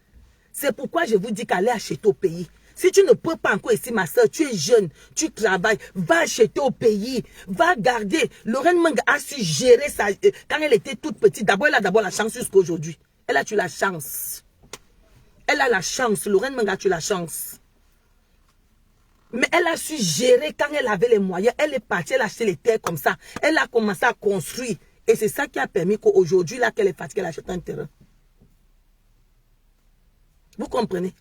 C'est pourquoi je vous dis qu'elle est achetée au pays. Si tu ne peux pas encore ici, ma soeur, tu es jeune, tu travailles, va acheter au pays, va garder. Lorraine Mengue a su gérer ça quand elle était toute petite. D'abord, elle a d'abord la chance jusqu'à aujourd'hui. Elle a eu la chance. Elle a la chance. Lorraine Mengue a eu la chance. Mais elle a su gérer quand elle avait les moyens. Elle est partie, elle a acheté les terres comme ça. Elle a commencé à construire. Et c'est ça qui a permis qu'aujourd'hui, là, qu'elle est fatiguée, elle achète un terrain. Vous comprenez?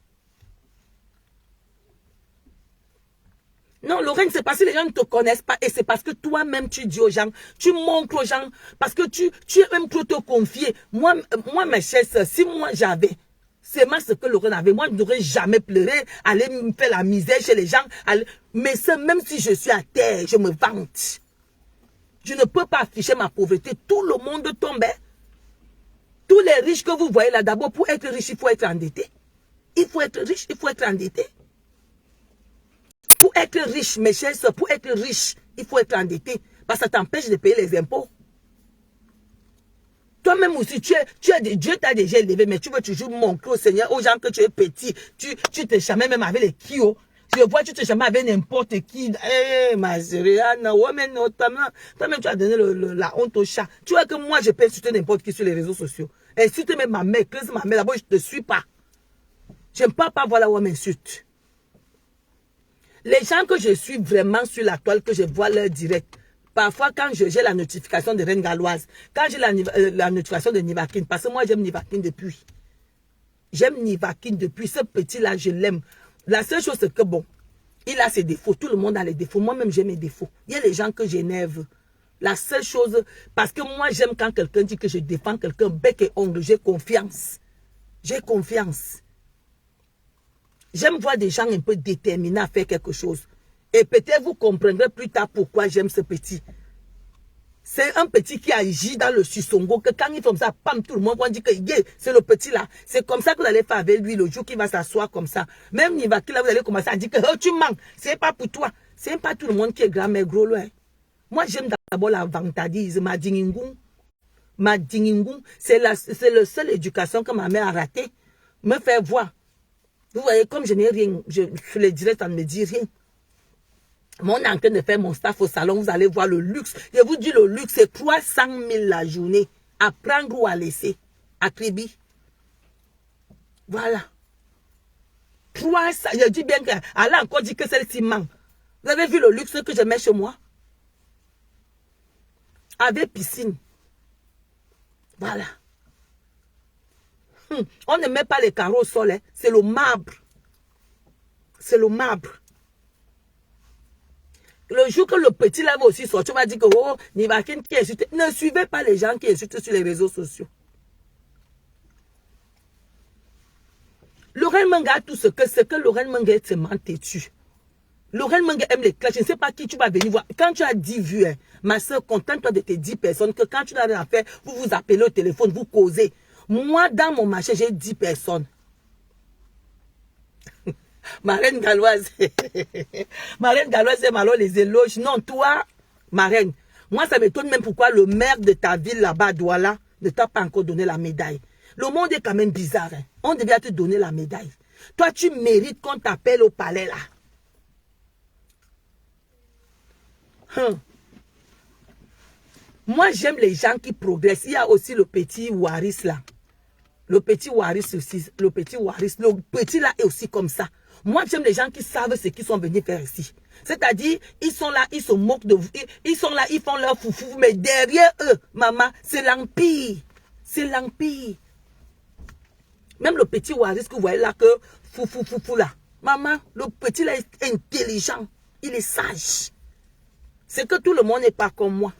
Non, Lorraine, c'est parce que les gens ne te connaissent pas et c'est parce que toi-même tu dis aux gens, tu montres aux gens, parce que tu aimes trop te confier. Moi, mes chers soeurs, si moi j'avais, c'est moi ce que Lorraine avait, moi je n'aurais jamais pleuré, aller me faire la misère chez les gens. Mais même si je suis à terre, je me vante. Je ne peux pas afficher ma pauvreté. Tout le monde tombe. Tous les riches que vous voyez là, d'abord, pour être riche, il faut être endetté. Il faut être riche, il faut être endetté. Pour être riche, mes chers soeurs, pour être riche, il faut être endetté. Parce que ça t'empêche de payer les impôts. Toi-même aussi, Dieu t'a déjà élevé, mais tu veux toujours montrer au Seigneur, aux gens que tu es petit. Tu te chamais même avec les kios. Je vois, tu te chamais avec n'importe qui. Eh, ma chérie, toi-même, tu as donné la honte au chat. Tu vois que moi, je peux insulter n'importe qui sur les réseaux sociaux. Insulte même ma mère, creuse ma mère, d'abord, je ne te suis pas. Je n'aime pas voir là où on m'insulte. Les gens que je suis vraiment sur la toile, que je vois leur direct, parfois quand j'ai la notification de Reine Galloise, quand j'ai la notification de Nivakin, parce que moi j'aime Nivakin depuis. J'aime Nivakin depuis, ce petit-là, je l'aime. La seule chose c'est que bon, il a ses défauts, tout le monde a les défauts, moi-même j'ai mes défauts. Il y a les gens que j'énerve. La seule chose, parce que moi j'aime quand quelqu'un dit que je défends quelqu'un bec et ongle, j'ai confiance. J'ai confiance. J'aime voir des gens un peu déterminés à faire quelque chose. Et peut-être vous comprendrez plus tard pourquoi j'aime ce petit. C'est un petit qui agit dans le Sissongo, que quand il fait comme ça, pam, tout le monde va dire que c'est le petit là. C'est comme ça que vous allez faire avec lui le jour qu'il va s'asseoir comme ça. Même Nivaki là, vous allez commencer à dire que oh, tu manques. C'est pas pour toi. C'est pas tout le monde qui est grand mais gros loin. Moi, j'aime d'abord la vantardise, ma dingingou. Ma dingingou, c'est la seule éducation que ma mère a ratée. Me faire voir. Vous voyez, comme je n'ai rien, je le dirais, ça ne me dit rien. Mais on est en train de faire mon staff au salon, vous allez voir le luxe. Je vous dis, le luxe, c'est 300 000 la journée. À prendre ou à laisser. À Kribi. Voilà. 300, je dis bien qu'elle a encore dit que celle-ci manque. Vous avez vu le luxe que je mets chez moi? Avec piscine. Voilà. On ne met pas les carreaux au sol, hein. C'est le marbre. C'est le marbre. Le jour que le petit là va aussi sortir, tu vas dire que oh, Nivakin qui insulte. Ne suivez pas les gens qui insultent sur les réseaux sociaux. Lorraine Mengue a tout ce que Lorraine Mengue est tellement têtue. Lorraine Mengue aime les clashs. Je ne sais pas qui tu vas venir voir. Quand tu as 10 vues, hein, ma soeur, contente-toi de tes 10 personnes, que quand tu n'as rien à faire, vous vous appelez au téléphone, vous causez. Moi, dans mon marché, j'ai 10 personnes. Ma reine galloise. Ma reine galloise aime alors les éloges. Non, toi, ma reine, Moi, ça m'étonne même pourquoi le maire de ta ville là-bas, Douala, ne t'a pas encore donné la médaille. Le monde est quand même bizarre. Hein? On devait te donner la médaille. Toi, tu mérites qu'on t'appelle au palais là. Moi, j'aime les gens qui progressent. Il y a aussi le petit Waris là. Le petit Waris aussi. Le petit Waris. Le petit là est aussi comme ça. Moi, j'aime les gens qui savent ce qu'ils sont venus faire ici. C'est-à-dire, ils sont là, ils se moquent de vous. Ils sont là, ils font leur foufou. Mais derrière eux, maman, c'est l'empire. C'est l'empire. Même le petit Waris que vous voyez là, que foufou là. Maman, le petit là est intelligent. Il est sage. C'est que tout le monde n'est pas comme moi.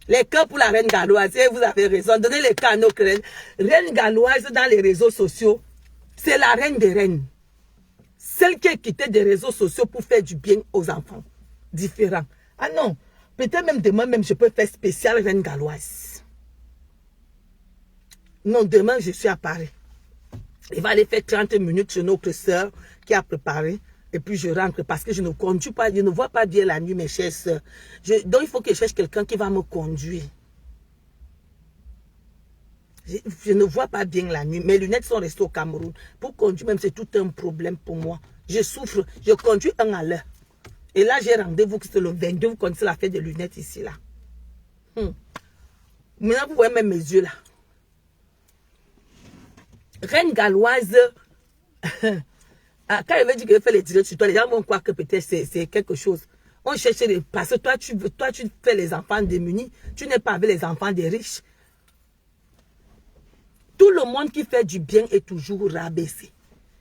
Les cœurs pour la reine galloise, et vous avez raison, donnez les cœurs à nos reines. Reine galloise dans les réseaux sociaux, c'est la reine des reines. Celle qui a quitté des réseaux sociaux pour faire du bien aux enfants. Différent. Ah non, peut-être même demain, même je peux faire spécial reine galloise. Non, demain je suis à Paris. Il va aller faire 30 minutes chez notre soeur qui a préparé. Et puis je rentre parce que je ne conduis pas, je ne vois pas bien la nuit, mes chères soeurs. Donc il faut que je cherche quelqu'un qui va me conduire. Je ne vois pas bien la nuit. Mes lunettes sont restées au Cameroun. Pour conduire même, c'est tout un problème pour moi. Je souffre. Je conduis un à l'heure. Et là, j'ai rendez-vous que c'est le 22. Vous connaissez la fête des lunettes ici, là. Maintenant, vous voyez même mes yeux, là. Reine galloise... Quand elle veut dire qu'elle fait les directs sur toi, les gens vont croire que peut-être c'est quelque chose. On cherche les... Parce que toi, tu fais les enfants démunis. Tu n'es pas avec les enfants des riches. Tout le monde qui fait du bien est toujours rabaissé.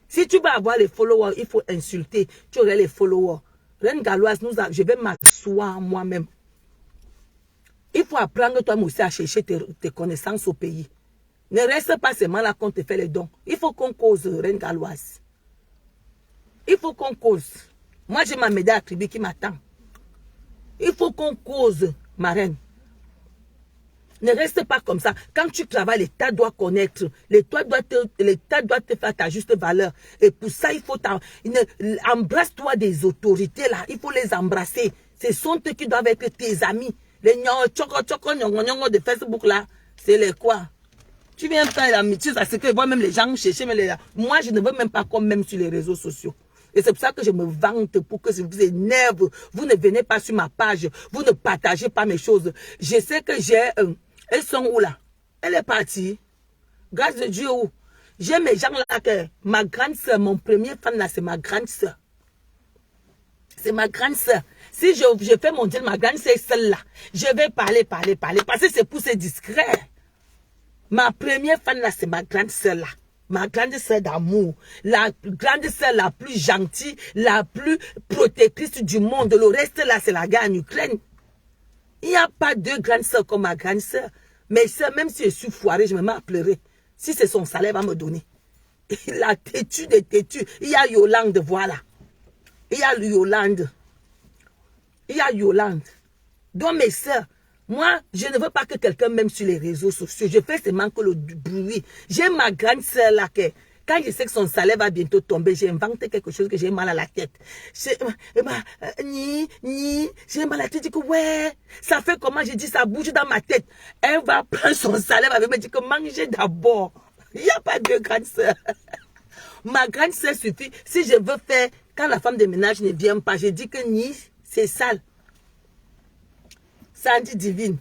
Si tu vas avoir les followers, il faut insulter. Tu aurais les followers. Reine galloise, je vais m'asseoir moi-même. Il faut apprendre toi aussi à chercher tes connaissances au pays. Ne reste pas seulement là qu'on te fait les dons. Il faut qu'on cause, reine galloise. Il faut qu'on cause. Moi, j'ai ma médaille attribuée qui m'attend. Il faut qu'on cause, ma reine. Ne reste pas comme ça. Quand tu travailles, l'État doit connaître. L'État doit te faire ta juste valeur. Et pour ça, il faut embrasse-toi des autorités là. Il faut les embrasser. Ce sont eux qui doivent être tes amis. Les nyongo de Facebook là, c'est les quoi? Tu viens faire l'amitié, c'est que moi même les gens chercher. Moi, je ne veux même pas comme même sur les réseaux sociaux. Et c'est pour ça que je me vante pour que ça vous énerve. Vous ne venez pas sur ma page. Vous ne partagez pas mes choses. Je sais que j'ai... elles sont où là? Elle est partie. Grâce de Dieu où? J'ai mes gens là que... Ma grande soeur, mon premier fan là, c'est ma grande soeur. C'est ma grande soeur. Si je fais mon deal, ma grande soeur est celle-là. Je vais parler. Parce que c'est pour ser discret. Ma première fan là, c'est ma grande soeur là. Ma grande soeur d'amour, la grande soeur la plus gentille, la plus protectrice du monde. Le reste là, c'est la guerre en Ukraine. Il n'y a pas deux grandes soeurs comme ma grande soeur. Mes soeurs, même si je suis foirée, je me mets à pleurer. Si c'est son salaire, va me donner. La têtue des têtus. Il y a Yolande, voilà. Il y a Yolande. Il y a Yolande. Donc mes soeurs, moi, je ne veux pas que quelqu'un m'aime sur les réseaux sociaux. Je fais seulement que le bruit. J'ai ma grande soeur là, quand je sais que son salaire va bientôt tomber, j'ai inventé quelque chose que j'ai mal à la tête. J'ai mal à la tête, je dis que ouais, ça fait comment? Je dis, ça bouge dans ma tête. Elle va prendre son salaire, elle va me dire que mangez d'abord. Il n'y a pas de grande soeur. Ma grande soeur suffit. Si je veux faire, quand la femme de ménage ne vient pas, je dis que ni, c'est sale. Sandy divine.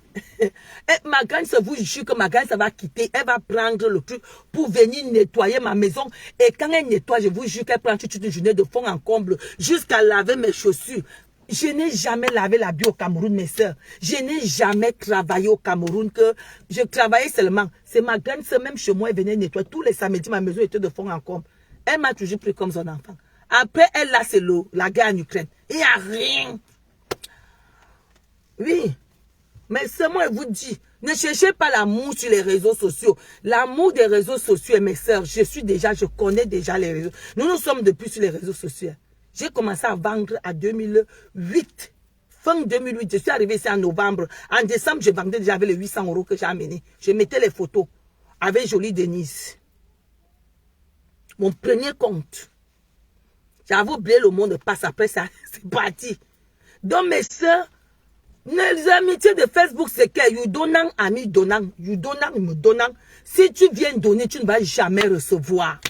Ma grande soeur, vous jure que ma grande soeur va quitter. Elle va prendre le truc pour venir nettoyer ma maison. Et quand elle nettoie, je vous jure qu'elle prend toute une journée de fond en comble jusqu'à laver mes chaussures. Je n'ai jamais lavé la bio au Cameroun, mes soeurs. Je n'ai jamais travaillé au Cameroun. Que je travaillais seulement. C'est ma grande soeur, même chez moi, elle venait nettoyer. Tous les samedis, ma maison était de fond en comble. Elle m'a toujours pris comme son enfant. Après, elle, là, c'est la guerre en Ukraine. Il n'y a rien. Oui. Mais seulement, elle vous dit, ne cherchez pas l'amour sur les réseaux sociaux. L'amour des réseaux sociaux, mes soeurs, je connais déjà les réseaux. Nous sommes depuis sur les réseaux sociaux. J'ai commencé à vendre en 2008. Fin 2008, je suis arrivé ici en novembre. En décembre, je vendais déjà avec les 800 € que j'ai amenés. Je mettais les photos avec Jolie Denise. Mon premier compte. J'avais oublié le monde passe après ça. C'est parti. Donc, mes soeurs, Les amitiés de Facebook, c'est que you donnant, ami donnant, you donnant, me donnant. Si tu viens donner, tu ne vas jamais recevoir.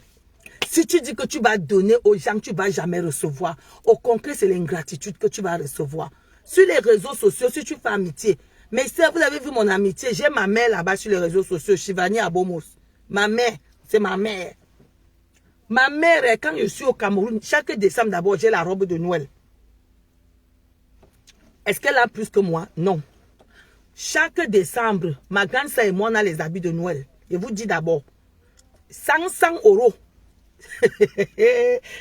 Si tu dis que tu vas donner aux gens, tu ne vas jamais recevoir. Au contraire, c'est l'ingratitude que tu vas recevoir. Sur les réseaux sociaux, si tu fais amitié, mais si vous avez vu mon amitié, j'ai ma mère là-bas sur les réseaux sociaux, Shivani Abomos. Ma mère, c'est ma mère. Ma mère, quand je suis au Cameroun, chaque décembre d'abord, j'ai la robe de Noël. Est-ce qu'elle a plus que moi? Non. Chaque décembre, ma grande sœur et moi, on a les habits de Noël. Je vous dis d'abord, 500 €.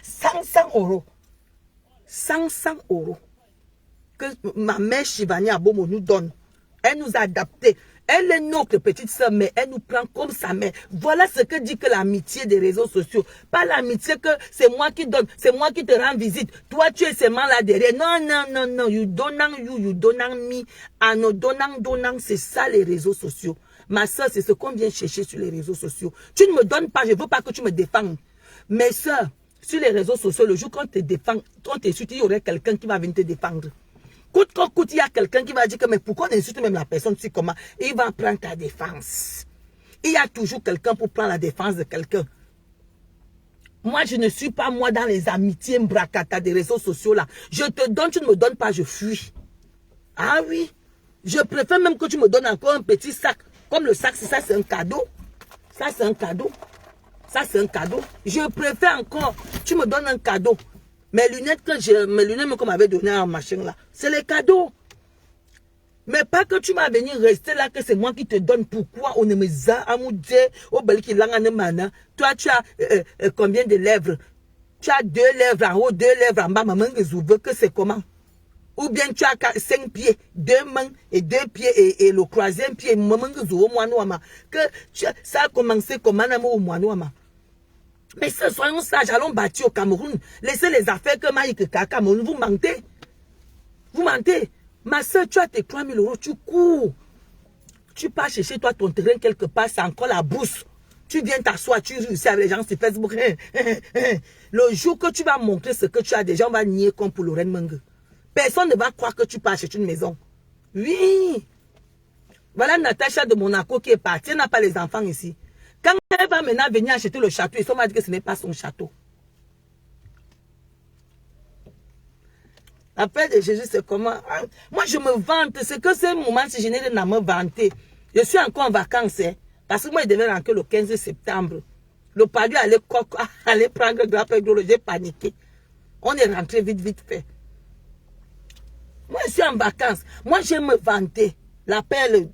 500 €. 500 € que ma mère Shivani Abomo nous donne. Elle nous a adaptés. Elle est notre petite soeur, mais elle nous prend comme sa mère. Voilà ce que dit que l'amitié des réseaux sociaux. Pas l'amitié que c'est moi qui donne, c'est moi qui te rends visite. Toi, tu es seulement là derrière. Non, non, non, non. You donnant you donnant me. En nous donnant, c'est ça les réseaux sociaux. Ma soeur, c'est ce qu'on vient chercher sur les réseaux sociaux. Tu ne me donnes pas, je ne veux pas que tu me défendes. Mes soeurs, sur les réseaux sociaux, le jour qu'on te défend, on t'insulte, il y aurait quelqu'un qui va venir te défendre. Coûte que coûte, il y a quelqu'un qui va dire que mais pourquoi on insulte même la personne, tu sais comment? Il va prendre ta défense. Il y a toujours quelqu'un pour prendre la défense de quelqu'un. Moi, je ne suis pas moi dans les amitiés mbracata des réseaux sociaux là. Je te donne, tu ne me donnes pas, je fuis. Ah oui. Je préfère même que tu me donnes encore un petit sac. Comme le sac, ça c'est un cadeau. Ça c'est un cadeau. Ça c'est un cadeau. Je préfère encore, tu me donnes un cadeau. Mes lunettes qu'on m'avait donné en machin là, c'est les cadeaux. Mais pas que tu m'as venu rester là, que c'est moi qui te donne. Pourquoi on ne me za amoudje au bel qui mana. Toi tu as combien de lèvres? Tu as 2 lèvres en haut, 2 lèvres en bas, maman que c'est comment? Ou bien tu as 5 pieds, 2 mains et 2 pieds et le troisième pied, maman que ça a commencé comme un amour au moine. Mais soyons sages, allons bâtir au Cameroun. Laissez les affaires que Maïk Cameroun. Vous mentez. Vous mentez. Ma soeur, tu as tes 3 000 €, tu cours. Tu pars chercher toi ton terrain quelque part, c'est encore la bourse. Tu viens t'asseoir, tu réussis avec les gens sur Facebook. Le jour que tu vas montrer ce que tu as déjà, on va nier comme pour Lorraine Menge. Personne ne va croire que tu pars chercher une maison. Oui. Voilà Natacha de Monaco qui est partie. Elle n'a pas les enfants ici. Quand elle va maintenant venir acheter le château, ils m'a dit que ce n'est pas son château. La paix de Jésus, c'est comment? Moi, je me vante. C'est que ce moment, si je n'ai rien à me vanter. Je suis encore en vacances. Hein, parce que moi, il devait rentrer le 15 septembre. Le padre allait prendre grappe et j'ai paniqué. On est rentré vite fait. Moi, je suis en vacances. Moi, je me vanter. La paix.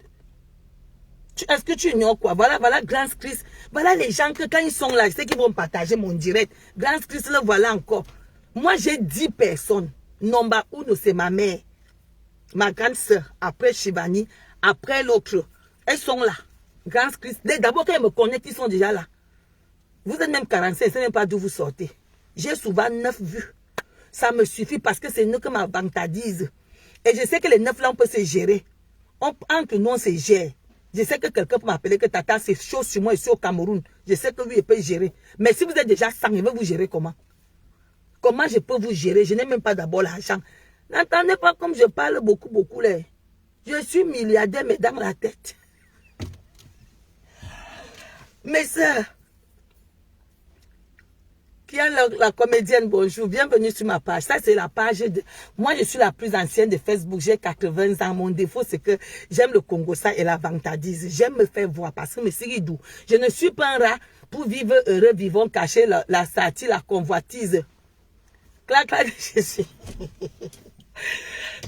Est-ce que tu ignores quoi? Voilà Grand Christ. Voilà les gens que quand ils sont là, je sais qu'ils vont partager mon direct. Grand Christ, le voilà encore. Moi, j'ai 10 personnes. Nomba 1, c'est ma mère. Ma grande soeur. Après Shivani. Après l'autre. Elles sont là. Grand Christ. D'abord, quand ils me connaissent, ils sont déjà là. Vous êtes même 45, je ne sais même pas d'où vous sortez. J'ai souvent 9 vues. Ça me suffit parce que c'est nous que ma vantardise. Et je sais que les 9 là, on peut se gérer. Entre nous, on se gère. Je sais que quelqu'un peut m'appeler que Tata, c'est chaud sur moi ici au Cameroun. Je sais que lui, il peut gérer. Mais si vous êtes déjà 100, il veut vous gérer comment? Comment je peux vous gérer? Je n'ai même pas d'abord l'argent. N'entendez pas comme je parle beaucoup là. Je suis milliardaire, mais dans la tête. Mes soeurs, qui a la comédienne, bonjour, bienvenue sur ma page. Ça, c'est la page de... Moi, je suis la plus ancienne de Facebook, j'ai 80 ans. Mon défaut, c'est que j'aime le Congo, ça et la vantardise. J'aime me faire voir parce que, mais c'est doux. Je ne suis pas un rat pour vivre heureux, vivons cachés, la satire, la convoitise. Clac de Jésus.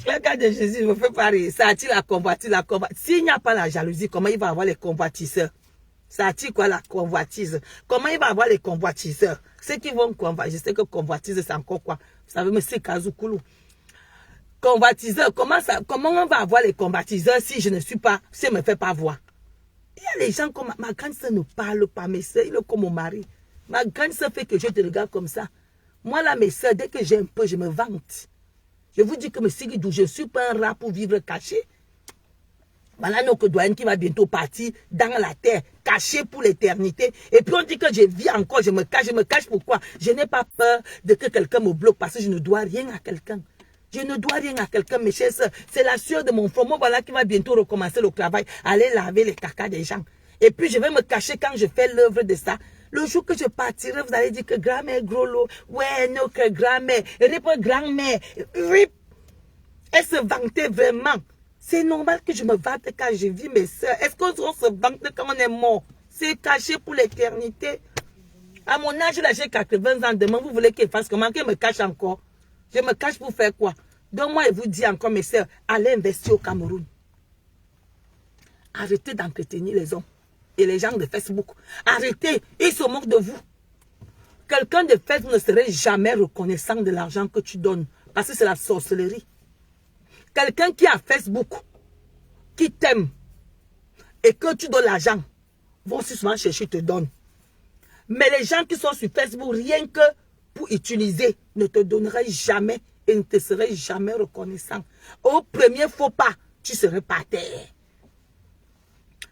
Clac de Jésus, je me fais pareil. Satire, la convoitise, S'il n'y a pas la jalousie, comment il va avoir les convoitiseurs? Ça attire quoi la convoitise? Comment il va avoir les convoitiseurs? Ceux qui vont convoitiser, je sais que convoitise c'est encore quoi? Vous savez, mais c'est Kazoukulu. Convoitiseurs, comment on va avoir les convoitiseurs si je ne suis pas, si je ne me fais pas voir? Il y a les gens comme ma grande soeur ne parle pas, mes soeurs, il est comme mon mari. Ma grande soeur fait que je te regarde comme ça. Moi là, mes soeurs, dès que j'ai un peu, je me vante. Je vous dis que je ne suis pas un rat pour vivre caché. Voilà notre doyen qui va bientôt partir dans la terre, caché pour l'éternité. Et puis on dit que je vis encore, je me cache pourquoi? Je n'ai pas peur de que quelqu'un me bloque parce que je ne dois rien à quelqu'un. Je ne dois rien à quelqu'un, mes chers soeurs. C'est la sueur de mon front. Moi, voilà qui va bientôt recommencer le travail. Aller laver les caca des gens. Et puis, je vais me cacher quand je fais l'œuvre de ça. Le jour que je partirai, vous allez dire que grand-mère gros lot. Ouais, non, que grand-mère. Rip grand-mère. Rip. Elle se vantait vraiment. C'est normal que je me vante quand je vis, mes soeurs. Est-ce qu'on se vante quand on est mort? C'est caché pour l'éternité. À mon âge, là, j'ai 80 ans. Demain, vous voulez qu'il fasse comment? Qu'il me cache encore? Je me cache pour faire quoi? Donc, moi, je vous dis encore, mes soeurs, allez investir au Cameroun. Arrêtez d'entretenir les hommes et les gens de Facebook. Arrêtez, ils se moquent de vous. Quelqu'un de Facebook ne serait jamais reconnaissant de l'argent que tu donnes. Parce que c'est la sorcellerie. Quelqu'un qui a Facebook, qui t'aime, et que tu donnes l'argent, vont souvent chercher, te donner. Mais les gens qui sont sur Facebook, rien que pour utiliser, ne te donneraient jamais et ne te seraient jamais reconnaissant. Au premier faux pas, tu serais par terre.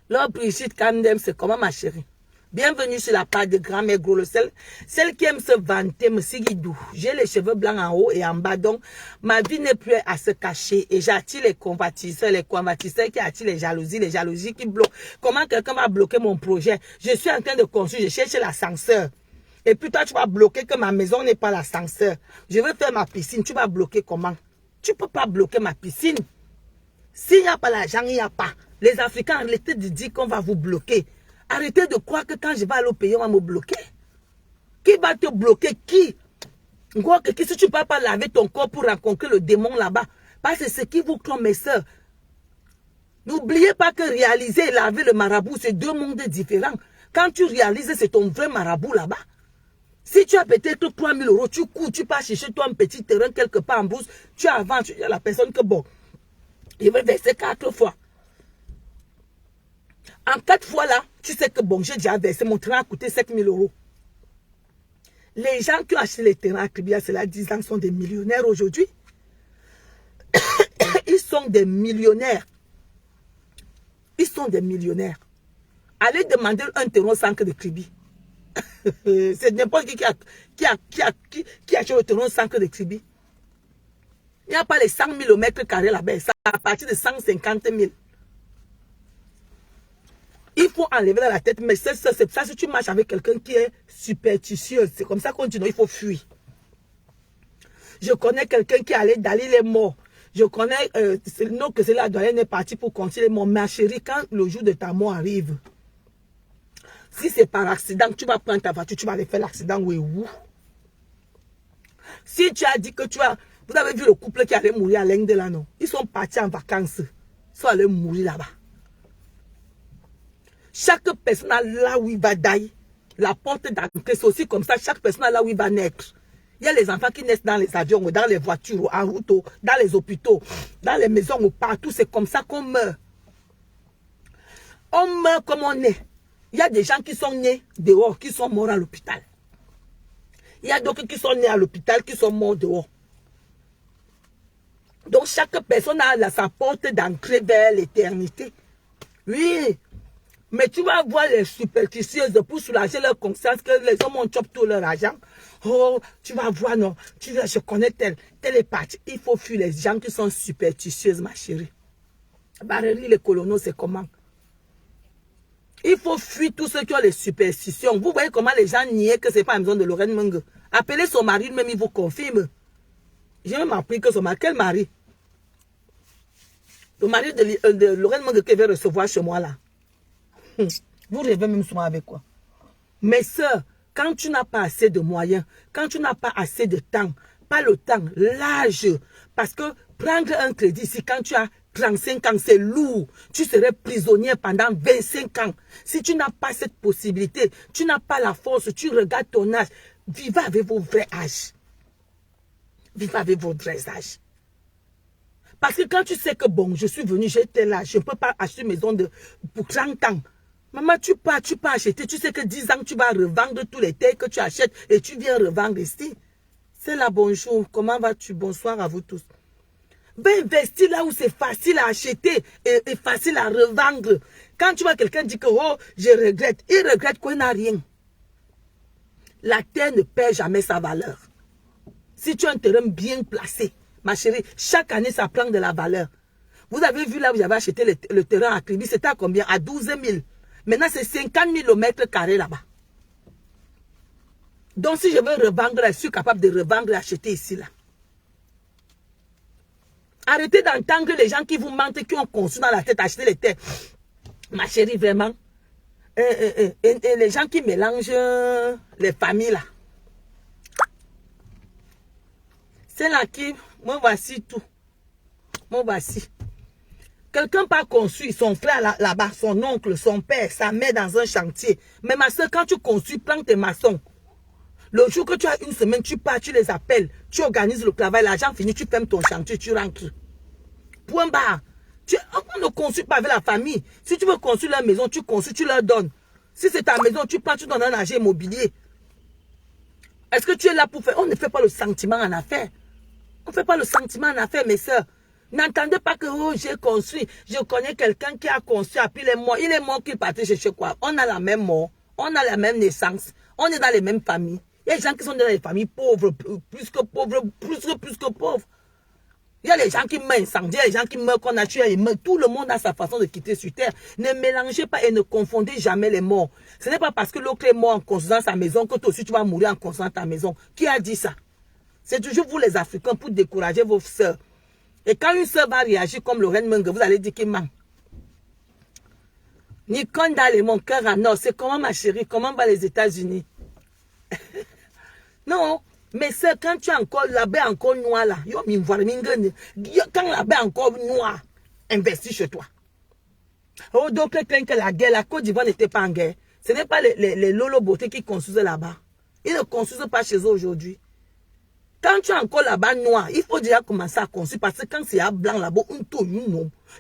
Alors, Brigitte Kandem, c'est comment, ma chérie? Bienvenue sur la page de grand-mère gros le sel. Celle qui aime se vanter, me sigidou. J'ai les cheveux blancs en haut et en bas, donc ma vie n'est plus à se cacher. Et j'attire les convoitisseurs qui attirent les jalousies qui bloquent. Comment quelqu'un va bloquer mon projet? Je suis en train de construire, je cherche l'ascenseur. Et puis toi, tu vas bloquer que ma maison n'est pas l'ascenseur. Je veux faire ma piscine, tu vas bloquer comment? Tu ne peux pas bloquer ma piscine. S'il n'y a pas l'argent, il n'y a pas. Les Africains, arrêtez de dire qu'on va vous bloquer. Arrêtez de croire que quand je vais aller au pays, on va me bloquer. Qui va te bloquer? Qui? Si tu ne peux pas laver ton corps pour rencontrer le démon là-bas. Parce que c'est ce qui vous trompe, mes soeurs. N'oubliez pas que réaliser et laver le marabout, c'est deux mondes différents. Quand tu réalises, c'est ton vrai marabout là-bas. Si tu as peut-être 3 000 euros, tu cours, tu pars chercher toi un petit terrain quelque part en brousse, tu avances, tu dis à la personne que bon, je vais verser 4 fois. En 4 fois là, tu sais que bon, j'ai déjà versé, mon terrain a coûté 7 000 euros. Les gens qui ont acheté les terrains à Kribia, c'est là 10 ans, sont des millionnaires aujourd'hui. Ils sont des millionnaires. Ils sont des millionnaires. Allez demander un terrain au centre de Kribi. C'est n'importe qui achète le terrain au centre de Kribi. Il n'y a pas les 100 000 au mètre carré là-bas. C'est à partir de 150 000. Il faut enlever dans la tête, mais c'est ça, si tu marches avec quelqu'un qui est superstitieux, c'est comme ça qu'on dit non, il faut fuir. Je connais quelqu'un qui allait d'aller les morts. Je connais, non que c'est la doyenne est partie pour continuer les morts. Ma chérie, quand le jour de ta mort arrive, si c'est par accident, tu vas prendre ta voiture, tu vas aller faire l'accident, oui, où? Si tu as dit que tu as, vous avez vu le couple qui allait mourir à l'Inde là, non? Ils sont partis en vacances. Ils sont allés mourir là-bas. Chaque personne a là où il va d'ailleurs. La porte d'entrée, c'est aussi comme ça. Chaque personne a là où il va naître. Il y a les enfants qui naissent dans les avions, dans les voitures, en route, dans les hôpitaux, dans les maisons, partout. C'est comme ça qu'on meurt. On meurt comme on est. Il y a des gens qui sont nés dehors, qui sont morts à l'hôpital. Il y a d'autres qui sont nés à l'hôpital, qui sont morts dehors. Donc chaque personne a sa porte d'entrée vers l'éternité. Oui. Mais tu vas voir les superstitieuses pour soulager leur conscience que les hommes ont chopé tout leur argent. Oh, tu vas voir, non. Tu vas, je connais tel est parti. Il faut fuir les gens qui sont superstitieuses, ma chérie. Barrerie, les colonaux, c'est comment? Il faut fuir tous ceux qui ont les superstitions. Vous voyez comment les gens niaient que ce n'est pas la maison de Lorraine Menge. Appelez son mari, même il vous confirme. J'ai même appris que son mari, quel mari? Le mari de Lorraine Menge qui veut recevoir chez moi là. Vous rêvez même souvent avec quoi? Mes soeurs, quand tu n'as pas assez de moyens, quand tu n'as pas assez de temps, pas le temps, l'âge, parce que prendre un crédit ici, quand tu as 35 ans, c'est lourd. Tu serais prisonnier pendant 25 ans. Si tu n'as pas cette possibilité, tu n'as pas la force, tu regardes ton âge, vivez avec vos vrais âges. Vivez avec vos vrais âges. Parce que quand tu sais que bon, je suis venu, j'ai tel âge, je ne peux pas acheter une maison pour 30 ans. Maman, tu peux acheter, tu sais que 10 ans, tu vas revendre tous les terres que tu achètes et tu viens revendre ici. C'est là, bonjour, comment vas-tu? Bonsoir à vous tous. Ben, investir là où c'est facile à acheter et facile à revendre. Quand tu vois quelqu'un dire que, oh, je regrette, il regrette qu'il n'a rien. La terre ne perd jamais sa valeur. Si tu as un terrain bien placé, Ma chérie, chaque année, ça prend de la valeur. Vous avez vu là où j'avais acheté le terrain à Kribi, c'était à combien? À 12 000. Maintenant, c'est 50 000 au mètre carré là-bas. Donc, si je veux revendre, je suis capable de revendre et acheter ici là. Arrêtez d'entendre les gens qui vous mentent, qui ont conçu dans la tête, acheter les terres. Ma chérie, vraiment. Et les gens qui mélangent les familles là. C'est là qui, moi voici tout. Moi voici. Quelqu'un pas conçu, son frère là-bas, son oncle, son père, sa mère dans un chantier. Mais ma soeur, quand tu construis, prends tes maçons. Le jour que tu as une semaine, tu pars, tu les appelles, tu organises le travail, l'argent fini, tu fermes ton chantier, tu rentres. Point barre. On ne construit pas avec la famille. Si tu veux construire leur maison, tu construis, tu leur donnes. Si c'est ta maison, tu pars, tu donnes un agent immobilier. Est-ce que tu es là pour faire? On ne fait pas le sentiment en affaires. On ne fait pas le sentiment en affaires, mes soeurs. N'entendez pas que oh, j'ai construit. Je connais quelqu'un qui a construit, puis il est mort. Il est mort qu'il partait chercher quoi? On a la même mort. On a la même naissance. On est dans les mêmes familles. Il y a des gens qui sont dans les familles pauvres, plus que pauvres, plus que pauvres. Il y a les gens qui meurent incendiés, les gens qui meurent qu'on a tué. Tout le monde a sa façon de quitter sur terre. Ne mélangez pas et ne confondez jamais les morts. Ce n'est pas parce que l'autre est mort en construisant sa maison que toi aussi tu vas mourir en construisant ta maison. Qui a dit ça? C'est toujours vous les Africains pour décourager vos sœurs. Et quand une sœur va réagir comme Lorraine Menge, vous allez dire qu'il ment. Nikon Dale, mon cœur en or, c'est comment ma chérie, comment va les États-Unis? Non, mais c'est quand tu as encore la baie encore noire là, quand la baie encore noire, investis chez toi. Oh, donc que la guerre, la Côte d'Ivoire n'était pas en guerre. Ce n'est pas les Lolo Beauté qui construisent là-bas. Ils ne construisent pas chez eux aujourd'hui. Quand tu es encore là-bas noir, il faut déjà commencer à construire parce que quand c'est à blanc là-bas,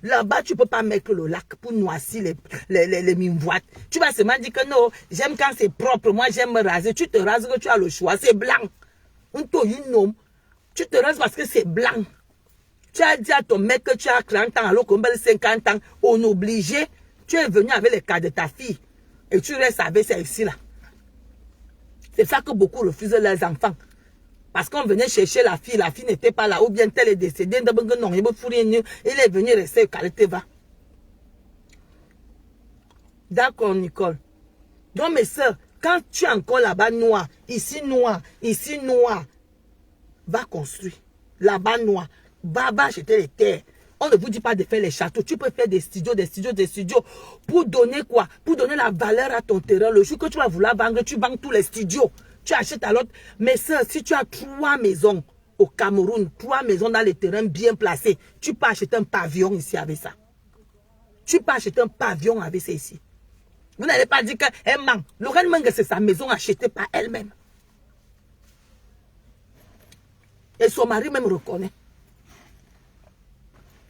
là-bas, tu ne peux pas mettre le lac pour noircir les mimvoites. Tu vas seulement dire que non, j'aime quand c'est propre, moi j'aime me raser. Tu te rases que tu as le choix, c'est blanc. Tu te rases parce que c'est blanc. Tu as dit à ton mec que tu as 30 ans alors qu'on a 50 ans, on obligé. Tu es venu avec les cas de ta fille et tu restes avec celle-ci là. C'est ça que beaucoup refusent leurs enfants. Parce qu'on venait chercher la fille n'était pas là, ou bien elle est décédée, il est venu rester au Kaleteva. D'accord, Nicole. Donc, mes soeurs, quand tu es encore là-bas noir, ici noir, va construire. Là-bas noir, va acheter les terres. On ne vous dit pas de faire les châteaux. Tu peux faire des studios. Pour donner quoi? Pour donner la valeur à ton terrain. Le jour que tu vas vouloir vendre, tu vends tous les studios. Tu achètes à l'autre. Mais ça, si tu as 3 maisons au Cameroun, 3 maisons dans les terrains bien placés, tu peux acheter un pavillon ici avec ça. Tu peux acheter un pavillon avec ça ici. Vous n'allez pas dire qu'elle ment. Lorraine Menge, c'est sa maison achetée par elle-même. Et son mari même reconnaît.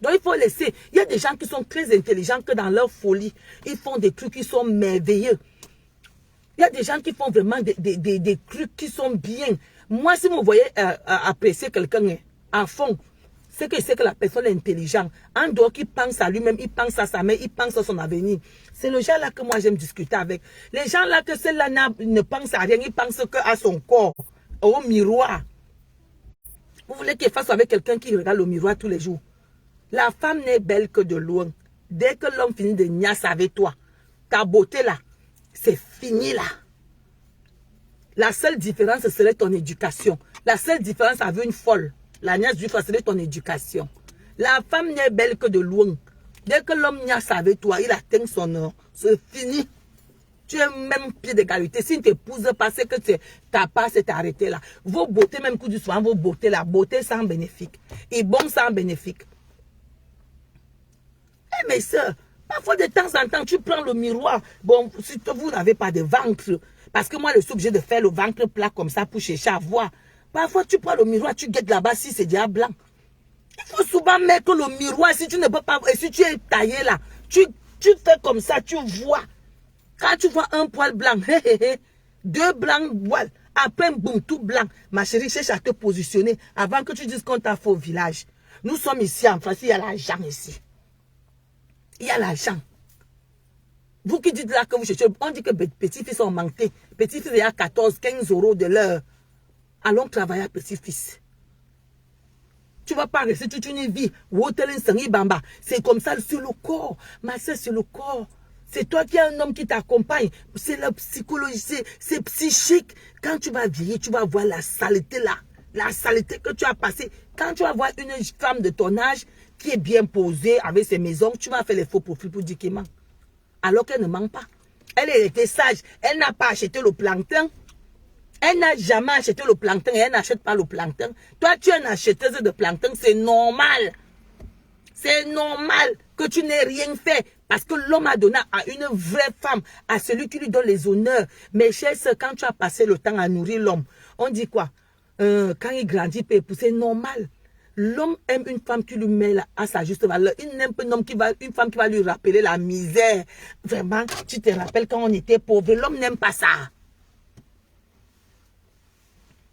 Donc il faut laisser. Il y a des gens qui sont très intelligents que dans leur folie, ils font des trucs qui sont merveilleux. Il y a des gens qui font vraiment des trucs qui sont bien. Moi, si vous voyez apprécier quelqu'un à fond, c'est que la personne est intelligente. En dehors qu'il pense à lui-même, il pense à sa mère, il pense à son avenir. C'est le genre là que moi j'aime discuter avec. Les gens là que celle-là ne pense à rien, ils pensent qu'à son corps, au miroir. Vous voulez qu'il fasse avec quelqu'un qui regarde le miroir tous les jours. La femme n'est belle que de loin. Dès que l'homme finit de niasse avec toi, ta beauté là, c'est fini là. La seule différence serait ton éducation. La seule différence avec une folle, la niasse du frère serait ton éducation. La femme n'est belle que de loin. Dès que l'homme niasse avec toi, il atteint son heure. C'est fini. Tu es même pied d'égalité. Si ne t'épouse pas, c'est que ta part s'est arrêtée là. Vos beautés, même coup du soir, vos beautés là, beauté sans bénéfique. Et bon sans bénéfique. Eh mes soeurs, parfois de temps en temps, tu prends le miroir. Bon, si vous n'avez pas de ventre, parce que moi, je suis obligé de faire le ventre plat comme ça pour chercher à voir. Parfois, tu prends le miroir, tu guettes là-bas si c'est déjà blanc. Il faut souvent mettre le miroir si tu ne peux pas, et si tu es taillé là, tu fais comme ça, tu vois. Quand tu vois un poil blanc, 2 blancs poils, après boum, tout blanc. Ma chérie, cherche à te positionner avant que tu dises qu'on t'a fait au village. Nous sommes ici en France, il y a l'argent ici. Il y a l'argent. Vous qui dites là que vous cherchez, on dit que petits-fils ont manqué. Petits-fils, il y a 14, 15 euros de l'heure. Allons travailler à petits-fils. Tu vas pas rester toute une vie. C'est comme ça, c'est le corps. Ma soeur, c'est le corps. C'est toi qui as un homme qui t'accompagne. C'est la psychologie, c'est psychique. Quand tu vas vieillir, tu vas voir la saleté là. La saleté que tu as passée. Quand tu vas voir une femme de ton âge qui est bien posée avec ses maisons, tu vas faire les faux profils pour dire qu'elle ment. Alors qu'elle ne ment pas. Elle était sage. Elle n'a pas acheté le plancton. Elle n'a jamais acheté le plancton et elle n'achète pas le plancton. Toi, tu es une acheteuse de plancton, c'est normal. C'est normal que tu n'aies rien fait. Parce que l'homme a donné à une vraie femme, à celui qui lui donne les honneurs. Mais chers soeurs, quand tu as passé le temps à nourrir l'homme, on dit quoi? Quand il grandit, il peut épouser, c'est normal. L'homme aime une femme qui lui met à sa juste valeur. Il n'aime pas une femme qui va lui rappeler la misère. Vraiment, tu te rappelles quand on était pauvre. L'homme n'aime pas ça.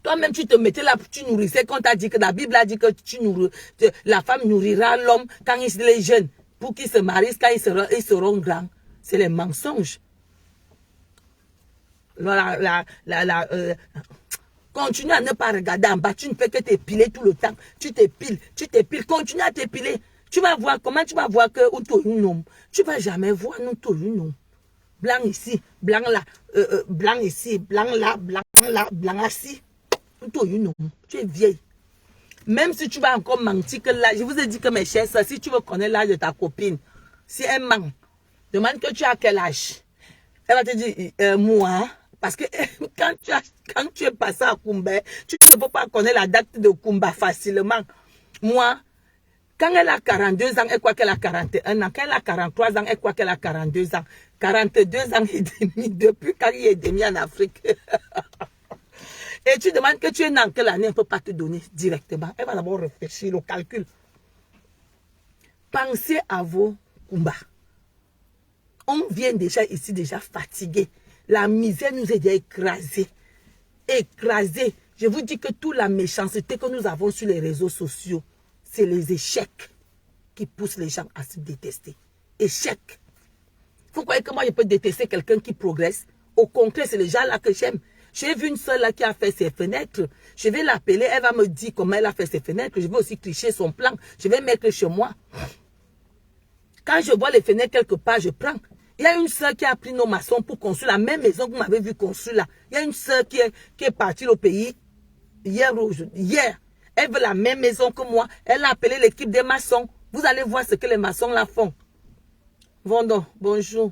Toi-même, tu te mettais là, tu nourrissais, quand t'a dit que la Bible a dit que la femme nourrira l'homme quand il est jeune, pour qu'il se marie, quand ils seront grands. C'est les mensonges. Continue à ne pas regarder en bas, tu ne fais que t'épiler tout le temps. Tu t'épiles, continue à t'épiler. Tu vas voir, comment tu vas voir que tu vas jamais voir nous. Blanc ici, blanc là, blanc ici, blanc là, blanc ici. Tu es vieille. Même si tu vas encore mentir que là, je vous ai dit que mes chers, si tu veux connaître l'âge de ta copine, si elle ment, demande que tu as quel âge. Elle va te dire, moi, parce que quand tu es passé à Kumba, tu ne peux pas connaître la date de Kumba facilement. Moi, quand elle a 42 ans, elle croit qu'elle a 41 ans. Quand elle a 43 ans, elle croit qu'elle a 42 ans. 42 ans et demi, depuis quand il est demi en Afrique. Et tu demandes que tu es dans quelle année, elle ne peut pas te donner directement. Elle va d'abord réfléchir, le calcul. Pensez à vos combats. On vient déjà ici, déjà fatigué. La misère nous est déjà écrasée. Écrasée. Je vous dis que toute la méchanceté que nous avons sur les réseaux sociaux, c'est les échecs qui poussent les gens à se détester. Échecs. Vous croyez que moi, je peux détester quelqu'un qui progresse? Au contraire, c'est les gens là que j'aime. J'ai vu une seule là qui a fait ses fenêtres. Je vais l'appeler, elle va me dire comment elle a fait ses fenêtres. Je vais aussi tricher son plan. Je vais mettre chez moi. Quand je vois les fenêtres quelque part, je prends. Il y a une soeur qui a pris nos maçons pour construire la même maison que vous m'avez vu construire là. Il y a une soeur qui est partie au pays hier. Elle veut la même maison que moi. Elle a appelé l'équipe des maçons. Vous allez voir ce que les maçons là font. Vendon, bonjour.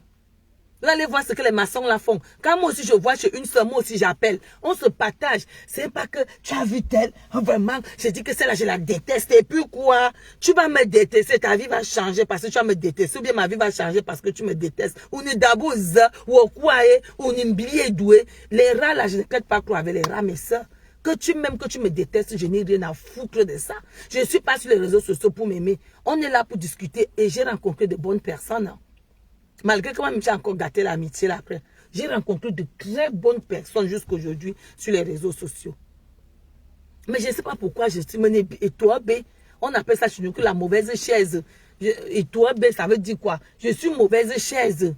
Vous allez voir ce que les maçons là font. Quand moi aussi je vois chez une soeur, moi aussi j'appelle. On se partage. C'est pas que tu as vu telle. Vraiment, je dis que celle-là, je la déteste. Et puis quoi? Tu vas me détester. Ta vie va changer parce que tu vas me détester. Ou bien ma vie va changer parce que tu me détestes. Ou ni dabouze, ou quoi, ou ni m'bilier doué. Les rats là, je ne peux pas croire avec les rats, mes soeurs. Que tu m'aimes, que tu me détestes, je n'ai rien à foutre de ça. Je ne suis pas sur les réseaux sociaux pour m'aimer. On est là pour discuter et j'ai rencontré de bonnes personnes. Hein. Malgré que moi, j'ai encore gâté l'amitié là après. J'ai rencontré de très bonnes personnes jusqu'aujourd'hui sur les réseaux sociaux. Mais je ne sais pas pourquoi je suis menée. Et toi, B, on appelle ça chez nous que la mauvaise chaise. Et toi, B, ça veut dire quoi? Je suis mauvaise chaise.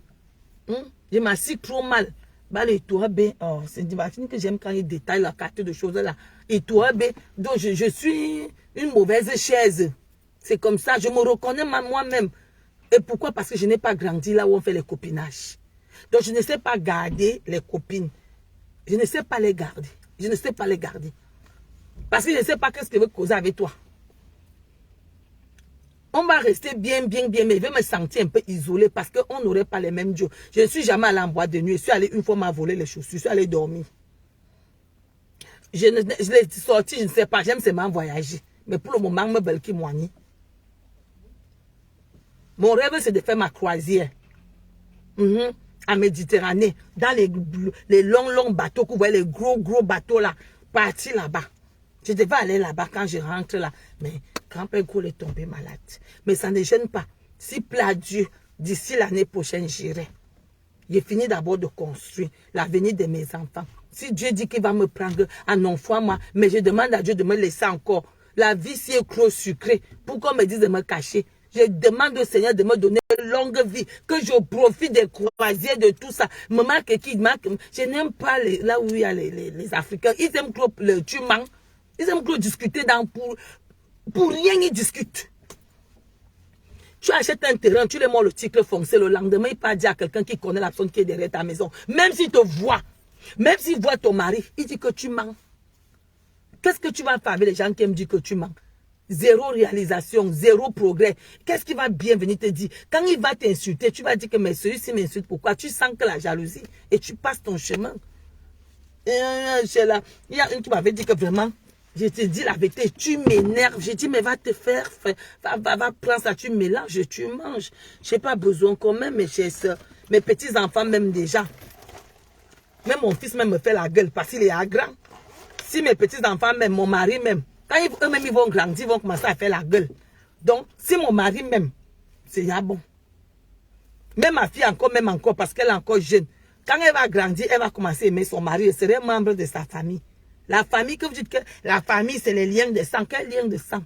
Je m'assis trop mal. Bah, et toi, B, oh, c'est une machine que j'aime quand il détaille la carte de choses là. Et toi, B, donc je suis une mauvaise chaise. C'est comme ça, je me reconnais moi-même. Et pourquoi? Parce que je n'ai pas grandi là où on fait les copinages. Donc je ne sais pas garder les copines. Je ne sais pas les garder. Je ne sais pas les garder. Parce que je ne sais pas qu'est-ce que je veux causer avec toi. On va rester bien, mais je vais me sentir un peu isolé parce qu'on n'aurait pas les mêmes jours. Je ne suis jamais allé en boîte de nuit. Je suis allé une fois m'a volé les chaussures. Je suis allé dormir. Je l'ai sorti, je ne sais pas. J'aime seulement voyager. Mais pour le moment, je me belle qui moigne. Mon rêve, c'est de faire ma croisière. En Méditerranée. Dans les longs bateaux, que vous voyez, les gros bateaux là. Partir là-bas. Je devais aller là-bas quand je rentre là. Mais grand-père Gros est tombé malade. Mais ça ne gêne pas. Si plaît à Dieu, d'ici l'année prochaine, j'irai. J'ai fini d'abord de construire l'avenir de mes enfants. Si Dieu dit qu'il va me prendre un enfant, moi, mais je demande à Dieu de me laisser encore. La vie, si est trop sucrée, pourquoi on me dit de me cacher? Je demande au Seigneur de me donner une longue vie, que je profite des croisières, de tout ça. Maman, je n'aime pas là où il y a les Africains. Ils aiment trop le tuman. Ils aiment trop discuter Pour rien, ils discutent. Tu achètes un terrain, tu lui montres le titre foncé, le lendemain, il peut dire à quelqu'un qui connaît la personne qui est derrière ta maison. Même s'il te voit, même s'il voit ton mari, il dit que tu mens. Qu'est-ce que tu vas faire avec les gens qui aiment dire que tu mens? Zéro réalisation, zéro progrès. Qu'est-ce qui va bien venir te dire? Quand il va t'insulter, tu vas dire que mais celui-ci m'insulte. Pourquoi? Tu sens que la jalousie et tu passes ton chemin. Il y a une qui m'avait dit que vraiment, je te dis la vérité, tu m'énerves. J'ai dit, mais va te faire, va prendre ça, tu mélanges, tu manges. Je n'ai pas besoin quand même, mes petits-enfants même déjà. Même mon fils même me fait la gueule parce qu'il est à grand. Si mes petits-enfants même, mon mari même, quand eux-mêmes ils vont grandir, ils vont commencer à faire la gueule. Donc, si mon mari même, c'est ya bon. Même ma fille encore, parce qu'elle est encore jeune. Quand elle va grandir, elle va commencer à aimer son mari. Elle serait membre de sa famille. La famille, que vous dites que la famille, c'est les liens de sang. Quel lien de sang?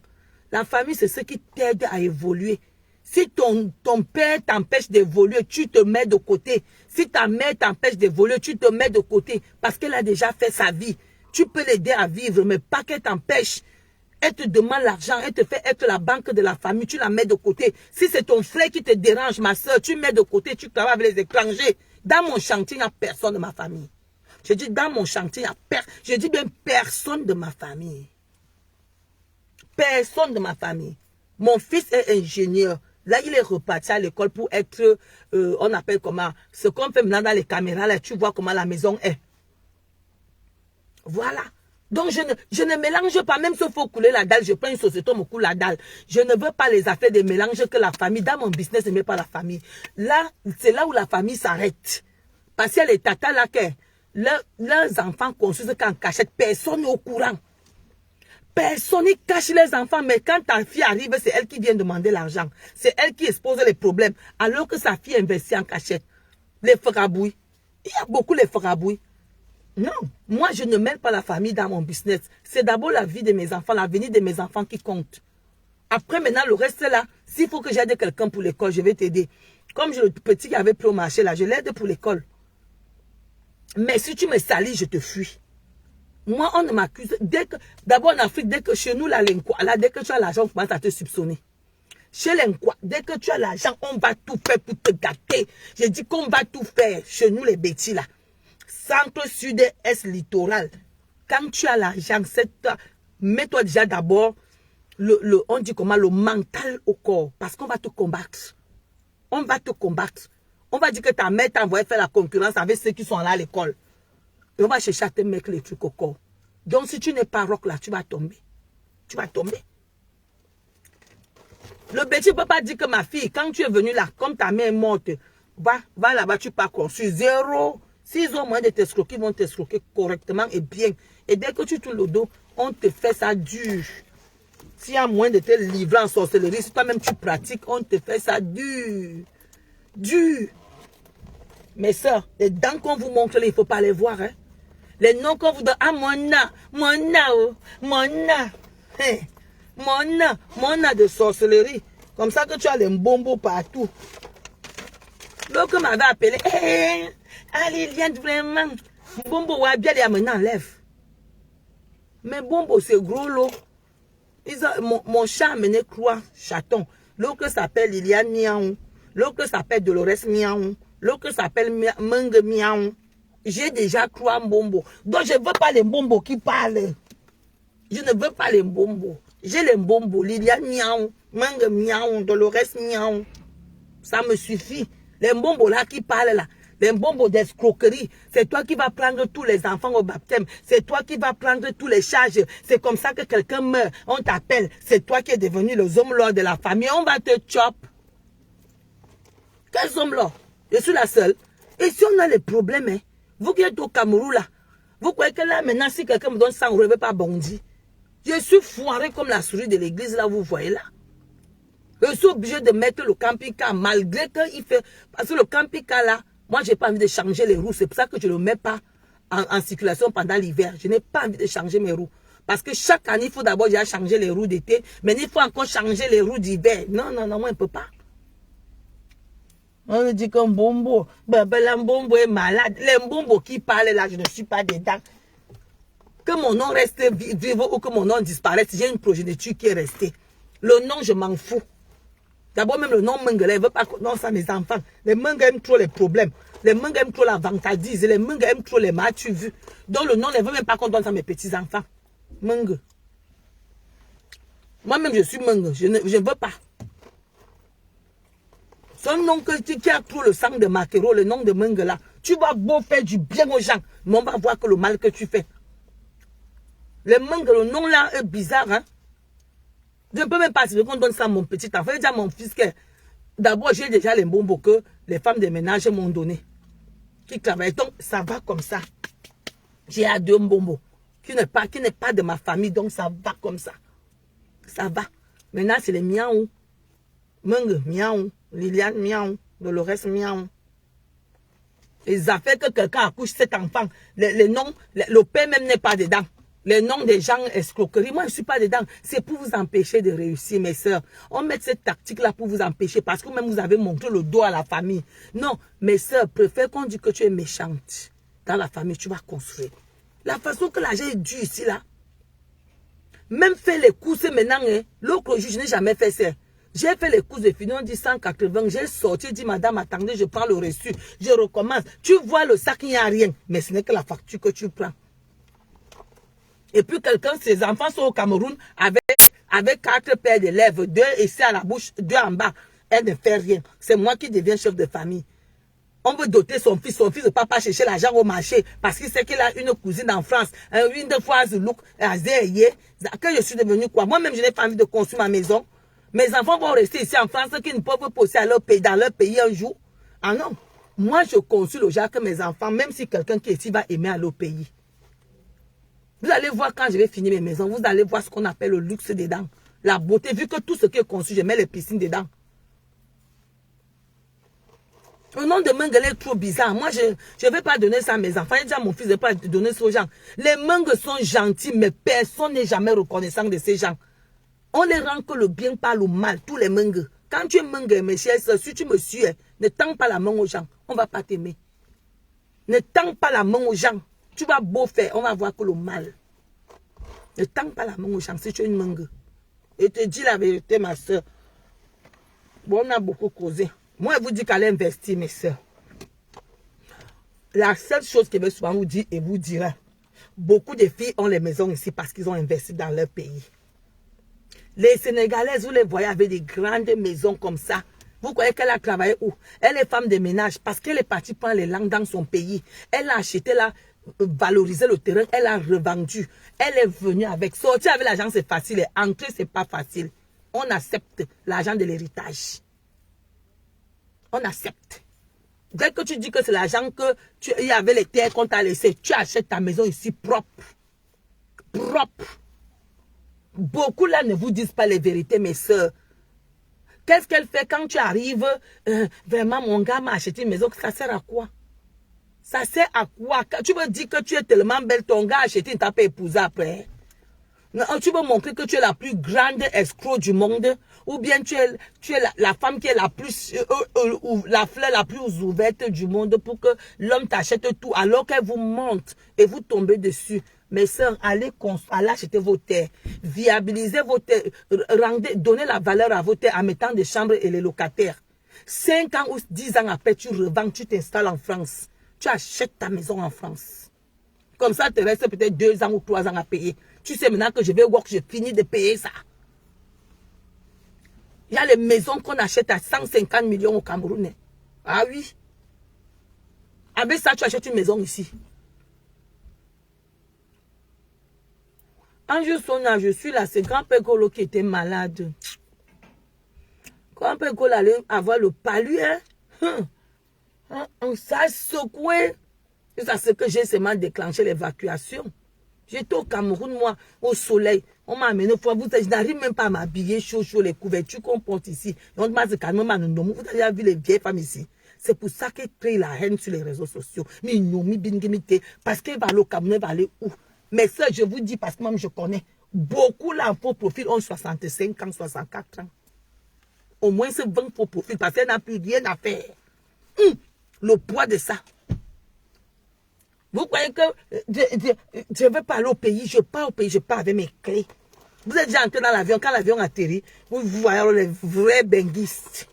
La famille, c'est ce qui t'aide à évoluer. Si ton père t'empêche d'évoluer, tu te mets de côté. Si ta mère t'empêche d'évoluer, tu te mets de côté. Parce qu'elle a déjà fait sa vie. Tu peux l'aider à vivre, mais pas qu'elle t'empêche. Elle te demande l'argent, elle te fait être la banque de la famille, tu la mets de côté. Si c'est ton frère qui te dérange, ma soeur, tu mets de côté, tu travailles avec les étrangers. Dans mon chantier, il n'y a personne de ma famille. Je dis dans mon chantier, il n'y a personne. Je dis bien personne de ma famille. Personne de ma famille. Mon fils est ingénieur. Là, il est reparti à l'école pour être, on appelle comment, ce qu'on fait maintenant dans les caméras, là, tu vois comment la maison est. Voilà. Donc, je ne mélange pas, même s'il faut couler la dalle, je prends une société, on me coule la dalle. Je ne veux pas les affaires de mélange que la famille. Dans mon business, je ne mets pas la famille. Là, c'est là où la famille s'arrête. Parce qu'il y a les tatas là, que leurs enfants construisent qu'en cachette, personne n'est au courant. Personne ne cache les enfants, mais quand ta fille arrive, c'est elle qui vient demander l'argent. C'est elle qui expose les problèmes, alors que sa fille investit en cachette. Les farabouilles. Il y a beaucoup de farabouilles. Non, moi je ne mêle pas la famille dans mon business. C'est d'abord la vie de mes enfants, l'avenir de mes enfants qui compte. Après maintenant le reste là, s'il faut que j'aide quelqu'un pour l'école, je vais t'aider. Comme le petit qui avait pris au marché là, je l'aide pour l'école. Mais si tu me salis, je te fuis. Moi on ne m'accuse, d'abord en Afrique, dès que chez nous la lingua, là, dès que tu as l'argent, on commence à te soupçonner. Chez lingua, dès que tu as l'argent, on va tout faire pour te gâter. Je dis qu'on va tout faire chez nous les bêtis là. Centre, sud, est, littoral. Quand tu as l'argent, mets-toi déjà d'abord, on dit comment, le mental au corps. Parce qu'on va te combattre. On va te combattre. On va dire que ta mère t'a envoyé faire la concurrence avec ceux qui sont là à l'école. Et on va chercher à te mettre les trucs au corps. Donc si tu n'es pas rock là, tu vas tomber. Tu vas tomber. Le bêtise ne peut pas dire que ma fille, quand tu es venue là, comme ta mère est morte, va là-bas, tu pars construire zéro. S'ils ont moyen de t'escroquer, ils vont t'escroquer correctement et bien. Et dès que tu tournes le dos, on te fait ça dur. S'il y a moyen de te livrer en sorcellerie, si toi-même tu pratiques, on te fait ça dur. Dur. Mais ça, les dents qu'on vous montre là, il ne faut pas les voir. Hein? Les noms qu'on vous donne, ah mona de sorcellerie. Comme ça que tu as les mbombo partout. L'autre m'avait appelé, ah Liliane, vraiment, Mbombo Wabia, il y a maintenant enlève. Mais Mbombo, c'est gros lot. Mon chat a mené croix, chaton. L'autre s'appelle Liliane Miaou. L'autre s'appelle Dolores Miaou. L'autre s'appelle Meng Miaou. J'ai déjà croix Mbombo. Donc je ne veux pas les Mbombo qui parlent. Je ne veux pas les Mbombo. J'ai les Mbombo, Liliane Miaou, Meng Miaou, Dolores Miaou. Ça me suffit. Les Mbombo là qui parlent là. Les bombes d'escroquerie, c'est toi qui vas prendre tous les enfants au baptême. C'est toi qui vas prendre tous les charges. C'est comme ça que quelqu'un meurt. On t'appelle. C'est toi qui es devenu le homme lord de la famille. On va te chop. Quels hommes lord? Je suis la seule. Et si on a les problèmes, hein, vous qui êtes au Cameroun là, vous croyez que là maintenant, si quelqu'un me donne 100 euros, je ne vais pas bondir. Je suis foiré comme la souris de l'église là, vous voyez là. Je suis obligé de mettre le camping-car malgré qu'il fait... Parce que le camping-car là, moi, je n'ai pas envie de changer les roues. C'est pour ça que je ne le mets pas en circulation pendant l'hiver. Je n'ai pas envie de changer mes roues. Parce que chaque année, il faut d'abord déjà changer les roues d'été. Mais il faut encore changer les roues d'hiver. Non, moi, on ne peut pas. On dit qu'un Mbombo, Mbombo est malade. Les Mbombo qui parlent là, je ne suis pas dedans. Que mon nom reste vivre ou que mon nom disparaisse, j'ai une progéniture qui est restée. Le nom, je m'en fous. D'abord, même le nom Mengele, il ne veut pas qu'on donne ça à mes enfants. Les Menge aiment trop les problèmes. Les Menge aiment trop la vantardise. Les Menge aiment trop les m'as-tu vu. Donc, le nom ne veut même pas qu'on donne ça à mes petits-enfants. Menge. Moi-même, je suis Menge. Je ne veux pas. Son nom qui a trop le sang de Makero, le nom de Menge là. Tu vas beau faire du bien aux gens, mais on va voir que le mal que tu fais. Le Menge, le nom là est bizarre, hein. Je ne peux même pas si qu'on donne ça à mon petit enfant. Déjà mon fils que d'abord j'ai déjà les bonbons que les femmes de ménage m'ont donné. Qui travaillent. Donc ça va comme ça. J'ai à 2 bonbons. Qui n'est pas de ma famille. Donc ça va comme ça. Ça va. Maintenant c'est les miaou. Menge miaou. Liliane miaou. Dolores miaou. Les affaires que quelqu'un accouche cet enfant. Les noms, le père même n'est pas dedans. Les noms des gens escroquerie, moi je ne suis pas dedans. C'est pour vous empêcher de réussir, mes soeurs. On met cette tactique-là pour vous empêcher parce que même vous avez montré le dos à la famille. Non, mes soeurs, préfère qu'on dise que tu es méchante. Dans la famille, tu vas construire. La façon que l'argent est dû ici, là. Même faire les courses maintenant, hein, l'autre jour, je n'ai jamais fait ça. J'ai fait les courses de finance, on dit 180, j'ai sorti, dit madame, attendez, je prends le reçu, je recommence. Tu vois le sac, il n'y a rien, mais ce n'est que la facture que tu prends. Et puis quelqu'un, ses enfants sont au Cameroun avec 4 paires de lèvres, 2 ici à la bouche, 2 en bas. Elle ne fait rien. C'est moi qui deviens chef de famille. On veut doter son fils ne peut pas chercher l'argent au marché parce qu'il sait qu'il a une cousine en France, une fois Zoulouk, que je suis devenu quoi? Moi-même, je n'ai pas envie de construire ma maison. Mes enfants vont rester ici en France, qu'ils ne peuvent poser dans leur pays un jour. Ah non. Moi, je construis le genre que mes enfants, même si quelqu'un qui est ici va aimer à leur pays. Vous allez voir quand je vais finir mes maisons, vous allez voir ce qu'on appelle le luxe dedans. La beauté, vu que tout ce qui est conçu, je mets les piscines dedans. Le nom de Mengele est trop bizarre. Moi, je ne vais pas donner ça à mes enfants. Et déjà, mon fils ne va pas donner ça aux gens. Les Menges sont gentils, mais personne n'est jamais reconnaissant de ces gens. On les rend que le bien par le mal, tous les Menges. Quand tu es Menge, mes chers soeurs, si tu me suis, ne tends pas la main aux gens. On ne va pas t'aimer. Ne tends pas la main aux gens. Tu vas beau faire, on va voir que le mal. Ne tends pas la main aux gens si tu es une Menge. Et te dis la vérité, ma soeur. Bon, on a beaucoup causé. Moi, je vous dis qu'allez investir, mes soeurs. La seule chose que je vais souvent vous dire et vous dira, beaucoup de filles ont les maisons ici parce qu'ils ont investi dans leur pays. Les Sénégalaises, vous les voyez avec des grandes maisons comme ça. Vous croyez qu'elle a travaillé où? Elle est femme de ménage parce qu'elle est partie prendre les langues dans son pays. Elle a acheté là, valorisé le terrain, elle a revendu. Elle est venue avec. Sortir avec l'argent, c'est facile. Entrer, c'est pas facile. On accepte l'argent de l'héritage. On accepte. Dès que tu dis que c'est l'argent que il y avait les terres qu'on t'a laissé, tu achètes ta maison ici propre. Propre. Beaucoup là ne vous disent pas les vérités, mes soeurs. Qu'est-ce qu'elle fait quand tu arrives? Vraiment, mon gars m'a acheté une maison. Ça sert à quoi? Ça sert à quoi? Tu veux dire que tu es tellement belle, ton gars a acheté, il t'a pas épousé après. Tu veux montrer que tu es la plus grande escroc du monde? Ou bien tu es la femme qui est la plus, la fleur la plus ouverte du monde pour que l'homme t'achète tout alors qu'elle vous monte et vous tombez dessus. Mes soeurs, allez acheter vos terres, viabilisez vos terres, donnez la valeur à vos terres en mettant des chambres et les locataires. 5 ans ou 10 ans après, tu revends, tu t'installes en France. Tu achètes ta maison en France. Comme ça, il te reste peut-être 2 ans ou 3 ans à payer. Tu sais maintenant que je vais voir que j'ai fini de payer ça. Il y a les maisons qu'on achète à 150 millions au Cameroun. Ah oui. Avec ça, tu achètes une maison ici. Un jour, Sonia, je suis là, c'est grand-père Golo qui était malade. Grand-père Golo allait avoir le palu, ça a secoué. C'est ce que j'ai seulement déclenché l'évacuation. J'étais au Cameroun, moi, au soleil. On m'a amené au foie. Je n'arrive même pas à m'habiller chaud, les couvertures qu'on porte ici. On m'a dit, vous avez vu les vieilles femmes ici. C'est pour ça qu'elles créent la haine sur les réseaux sociaux. Parce qu'elle va aller au Cameroun, elle va aller où? Mais ça, je vous dis, parce que même je connais, beaucoup là en faux profil ont 65 ans, 64 ans. Au moins, c'est 20 faux profils, parce qu'elle n'a plus rien à faire. Le poids de ça. Vous croyez que je veux pas aller au pays, je pars au pays, je pars avec mes clés. Vous êtes déjà entré dans l'avion, quand l'avion atterrit, vous voyez les vrais benguistes.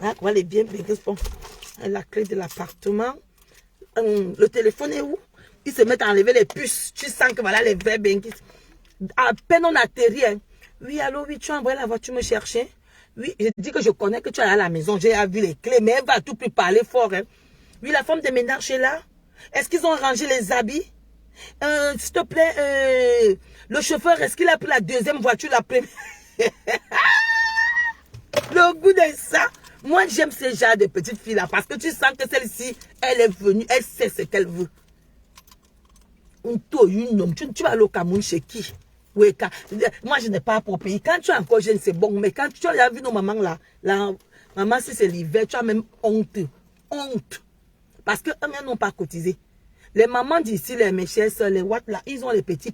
Là, quoi, les bien benguistes font la clé de l'appartement. Le téléphone est où? Ils se mettent à enlever les puces. Tu sens que voilà les vrais benguistes. À peine on atterrit, hein. Oui, allô, oui, tu as envoyé la voiture me chercher? Oui, je dis que je connais que tu es à la maison, j'ai vu les clés, mais elle va tout plus parler fort, hein. Oui, la femme de ménage est là. Est-ce qu'ils ont rangé les habits? S'il te plaît, le chauffeur, est-ce qu'il a pris la deuxième voiture, la première? Le goût de ça. Moi, j'aime ces genres de petites filles-là parce que tu sens que celle-ci, elle est venue, elle sait ce qu'elle veut. Tu vas aller au Cameroun chez qui? Oui, moi, je n'ai pas pour payer. Quand tu es encore jeune, c'est bon. Mais quand tu as vu nos mamans là, maman, si c'est l'hiver, tu as même honte. Honte. Parce qu'eux n'ont pas cotisé. Les mamans d'ici, les mes chères soeurs, les Watt là, ils ont les petits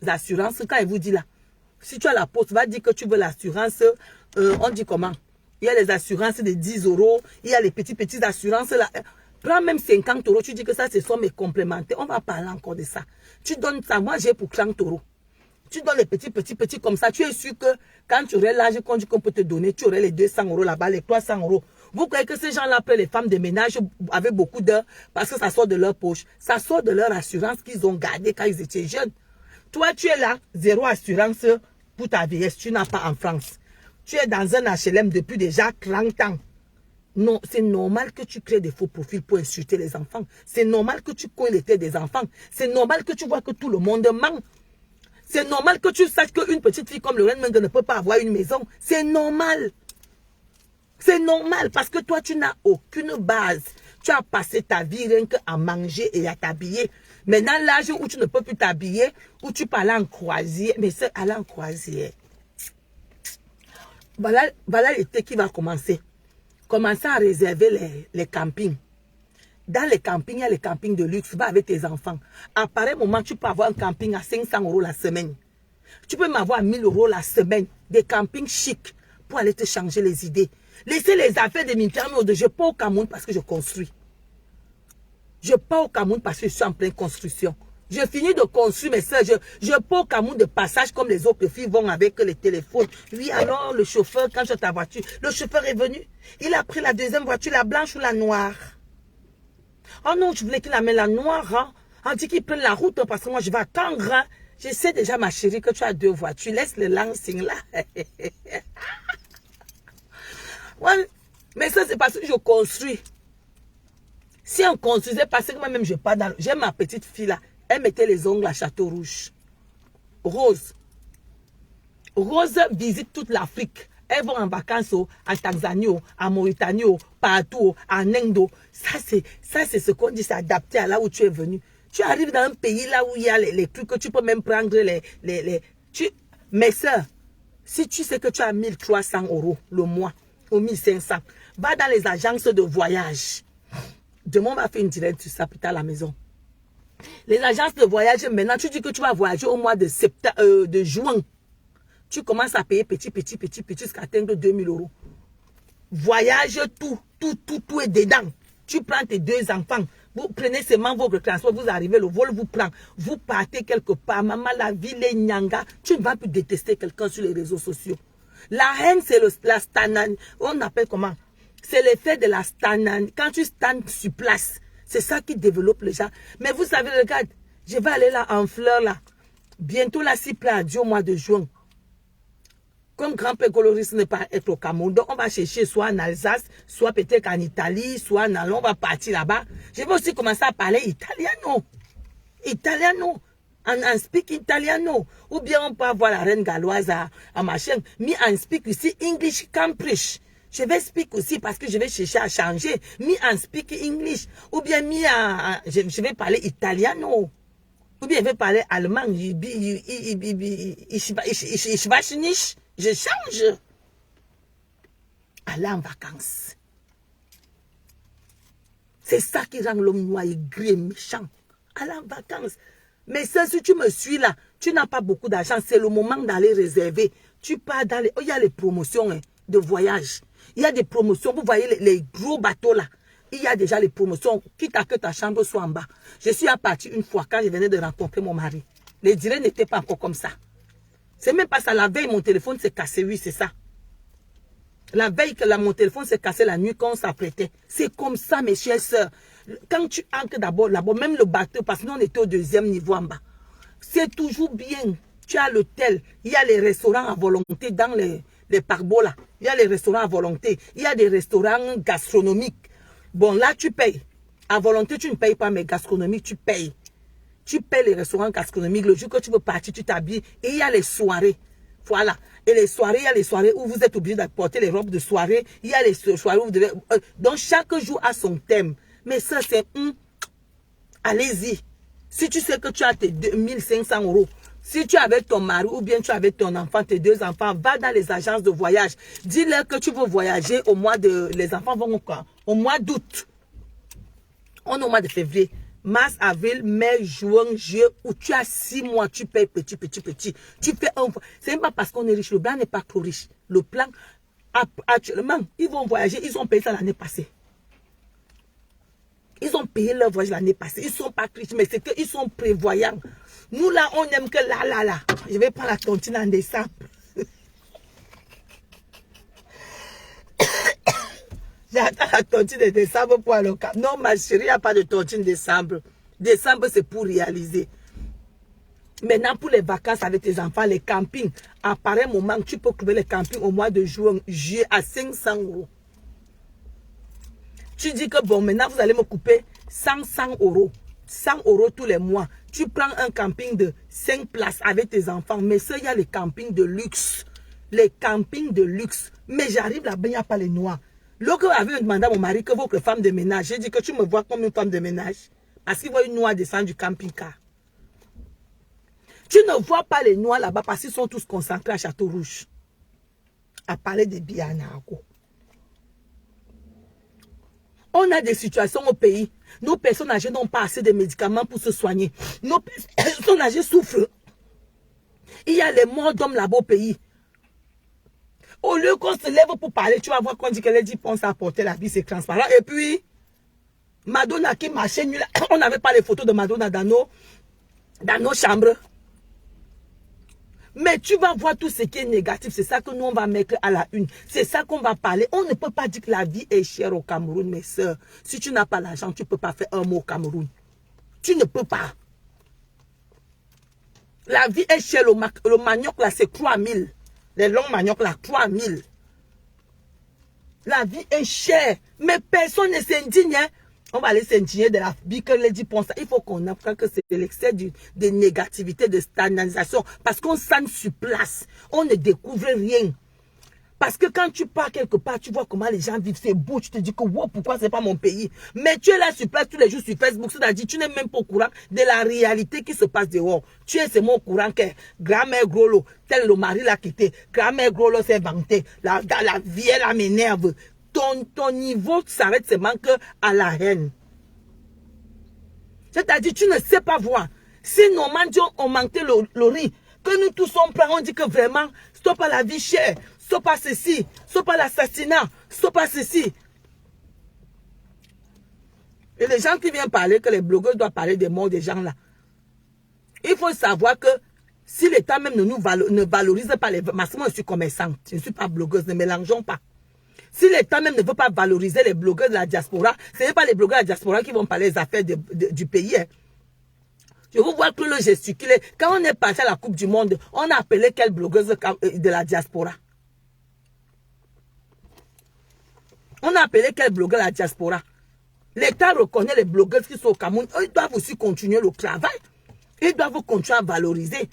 assurances. Quand ils vous disent là, si tu as la poste, va dire que tu veux l'assurance, on dit comment? Il y a les assurances de 10 €, il y a les petites assurances là. Prends même 50 €, tu dis que ça, ce sont mes complémentaires. On va parler encore de ça. Tu donnes ça, moi j'ai pour 30 €. Tu donnes les petits comme ça. Tu es sûr que quand tu aurais l'âge qu'on peut te donner, tu aurais les 200 € là-bas, les 300 €. Vous croyez que ces gens-là appellent les femmes de ménage avec beaucoup d'heures parce que ça sort de leur poche. Ça sort de leur assurance qu'ils ont gardée quand ils étaient jeunes. Toi, tu es là, zéro assurance pour ta vieillesse. Tu n'as pas en France. Tu es dans un HLM depuis déjà 30 ans. Non, c'est normal que tu crées des faux profils pour insulter les enfants. C'est normal que tu connais les têtes des enfants. C'est normal que tu vois que tout le monde ment. C'est normal que tu saches qu'une petite fille comme Lorraine Mengue ne peut pas avoir une maison. C'est normal. C'est normal parce que toi, tu n'as aucune base. Tu as passé ta vie rien qu'à manger et à t'habiller. Maintenant, l'âge où tu ne peux plus t'habiller, où tu peux aller en croisière. Mais c'est aller en croisière. Voilà l'été qui va commencer. Commencez à réserver les campings. Dans les campings, il y a les campings de luxe. Va avec tes enfants. À pareil moment, tu peux avoir un camping à 500 € la semaine. Tu peux m'avoir 1000 € la semaine. Des campings chics pour aller te changer les idées. Laissez les affaires de militaires. Je pars au Cameroun parce que je construis. Je pars au Cameroun parce que je suis en pleine construction. Je finis de construire mes soeurs. Je pars au Cameroun de passage comme les autres filles vont avec les téléphones. Oui, alors le chauffeur, quand j'ai ta voiture, le chauffeur est venu. Il a pris la deuxième voiture, la blanche ou la noire. Oh non, je voulais qu'il amène la noire. Hein. On dit qu'il prenne la route parce que moi je vais attendre. Hein. Je sais déjà, ma chérie, que tu as 2 voitures. Laisse le lancing là. Ouais, mais ça, c'est parce que je construis. Si on construisait, parce que moi-même, je pars dans... J'ai ma petite fille là. Elle mettait les ongles à Château Rouge. Rose. Rose visite toute l'Afrique. Elles vont en vacances en Tanzanie, en Mauritanie, partout, en Inde. Ça, c'est ce qu'on dit, c'est adapté à là où tu es venu. Tu arrives dans un pays là où il y a les trucs que tu peux même prendre Mes soeurs, si tu sais que tu as 1300 € le mois, ou 1500, va dans les agences de voyage. Demain, on va faire une directe sur ça plus tard à la maison. Les agences de voyage, maintenant, tu dis que tu vas voyager au mois de juin. Tu commences à payer petit, jusqu'à atteindre 2000 €. Voyage, tout est dedans. Tu prends tes 2 enfants. Vous prenez seulement votre transport, vous arrivez, le vol vous prend. Vous partez quelque part. Maman, la ville est nyanga. Tu ne vas plus détester quelqu'un sur les réseaux sociaux. La haine, c'est la stanan. On appelle comment? C'est l'effet de la stanan. Quand tu stands sur place, c'est ça qui développe les gens. Mais vous savez, regarde, je vais aller là en fleurs là. Bientôt là, si plein Dieu au mois de juin. Comme grand-père coloriste n'est pas être au Cameroun, donc on va chercher soit en Alsace, soit peut-être en Italie, soit en Allons, on va partir là-bas. Je vais aussi commencer à parler italiano. Italiano. En speak italiano. Ou bien on peut avoir la reine galloise à ma chaîne. Mais en speak aussi English Cambridge. Je vais speak aussi parce que je vais chercher à changer. Mais en speak English. Ou bien je vais parler italiano. Ou bien je vais parler allemand. Je change. Aller en vacances. C'est ça qui rend l'homme noir aigri et méchant. Aller en vacances. Mais ça, si tu me suis là, tu n'as pas beaucoup d'argent. C'est le moment d'aller réserver. Tu pars dans les... Oh, il y a les promotions de voyage. Il y a des promotions. Vous voyez les gros bateaux là. il y a déjà les promotions, quitte à que ta chambre soit en bas. Je suis à partir une fois quand je venais de rencontrer mon mari. Les dîners n'étaient pas encore comme ça. C'est même pas ça. La veille, mon téléphone s'est cassé. Oui, c'est ça. La veille que mon téléphone s'est cassé la nuit quand on s'apprêtait. C'est comme ça, mes chères sœurs. Quand tu entres d'abord là-bas, même le bateau, parce que nous on était au deuxième niveau en bas. C'est toujours bien. Tu as l'hôtel. Il y a les restaurants à volonté dans les paquebots là. Il y a les restaurants à volonté. Il y a des restaurants gastronomiques. Bon, là, tu payes. À volonté, tu ne payes pas, mais gastronomique, tu payes. Tu payes les restaurants gastronomiques. Le jour que tu veux partir, tu t'habilles. Et il y a les soirées. Voilà. Et les soirées, il y a les soirées où vous êtes obligé d'apporter les robes de soirée. Il y a les soirées où vous devez... donc, chaque jour a son thème. Mais ça, c'est... allez-y. Si tu sais que tu as tes 2500 €, si tu es avec ton mari ou bien tu es avec ton enfant, tes 2 enfants, va dans les agences de voyage. Dis-leur que tu veux voyager au mois de... Les enfants vont au mois d'août. On est au mois de février. Mars, avril, mai, juin, juillet, où tu as 6 mois, tu payes petit. Tu fais un... C'est même pas parce qu'on est riche. Le plan n'est pas trop riche. Le plan, actuellement, ils vont voyager. Ils ont payé ça l'année passée. Ils ont payé leur voyage l'année passée. Ils ne sont pas riches, mais c'est qu'ils sont prévoyants. Nous, là, on aime que là. Je vais prendre la tontine en décembre. J'attends la tontine de décembre pour aller au camp. Non, ma chérie, il n'y a pas de tontine de décembre. Décembre, c'est pour réaliser. Maintenant, pour les vacances avec tes enfants, les campings, à pareil moment, tu peux trouver les campings au mois de juillet à 500 €. Tu dis que bon, maintenant, vous allez me couper 100 €. 100 € tous les mois. Tu prends un camping de 5 places avec tes enfants. Mais ça, il y a les campings de luxe. Les campings de luxe. Mais j'arrive là-bas, il n'y a pas les noirs. Lorsque j'avais demandé à mon mari que votre femme de ménage, j'ai dit que tu me vois comme une femme de ménage. Parce qu'il voit une noire descendre du camping-car. Tu ne vois pas les noirs là-bas parce qu'ils sont tous concentrés à Château-Rouge. À parler de Bianago. On a des situations au pays. Nos personnes âgées n'ont pas assez de médicaments pour se soigner. Nos personnes âgées souffrent. Il y a les morts d'hommes là-bas au pays. Au lieu qu'on se lève pour parler, tu vas voir qu'on dit que les 10 pensent à porter la vie, c'est transparent. Et puis, Madonna qui marchait nulle, on n'avait pas les photos de Madonna dans nos chambres. Mais tu vas voir tout ce qui est négatif. C'est ça que nous, on va mettre à la une. C'est ça qu'on va parler. On ne peut pas dire que la vie est chère au Cameroun, mes soeurs. Si tu n'as pas l'argent, tu ne peux pas faire un mot au Cameroun. Tu ne peux pas. La vie est chère. Le manioc, là, c'est 3000. Les longs maniocs, là, 3000. La vie est chère. Mais personne ne s'indigne. Hein? On va aller s'indigner de la vie que les 10 pensent. Il faut qu'on apprenne que c'est l'excès de négativité, de standardisation. Parce qu'on s'en sur place. On ne découvre rien. Parce que quand tu pars quelque part, tu vois comment les gens vivent. C'est beau. Tu te dis que wow, pourquoi c'est pas mon pays. Mais tu es là sur place tous les jours sur Facebook. C'est-à-dire tu n'es même pas au courant de la réalité qui se passe dehors. Tu es seulement au courant que grand-mère Grolo, tel le mari l'a quitté. Grand-mère Grolo s'est vantée. La vie, elle m'énerve. Ton niveau s'arrête seulement à la haine. C'est-à-dire, tu ne sais pas voir. Si nos mendiants ont manqué le riz, que nous tous on prend, on dit que vraiment, stop à la vie chère, stop à ceci, stop à l'assassinat, stop à ceci. Et les gens qui viennent parler, que les blogueurs doivent parler des morts des gens là. Il faut savoir que si l'État même ne valorise pas les... Parce que moi, je suis commerçante, je ne suis pas blogueuse, ne mélangeons pas. Si l'État même ne veut pas valoriser les blogueurs de la diaspora, ce n'est pas les blogueurs de la diaspora qui vont parler des affaires du pays. Hein. Je vous vois que le gesticuler. Quand on est parti à la Coupe du Monde, on a appelé quelle blogueuse de la diaspora? On a appelé quel blogueur de la diaspora? L'État reconnaît les blogueurs qui sont au Cameroun. Ils doivent aussi continuer le travail. Ils doivent continuer à valoriser.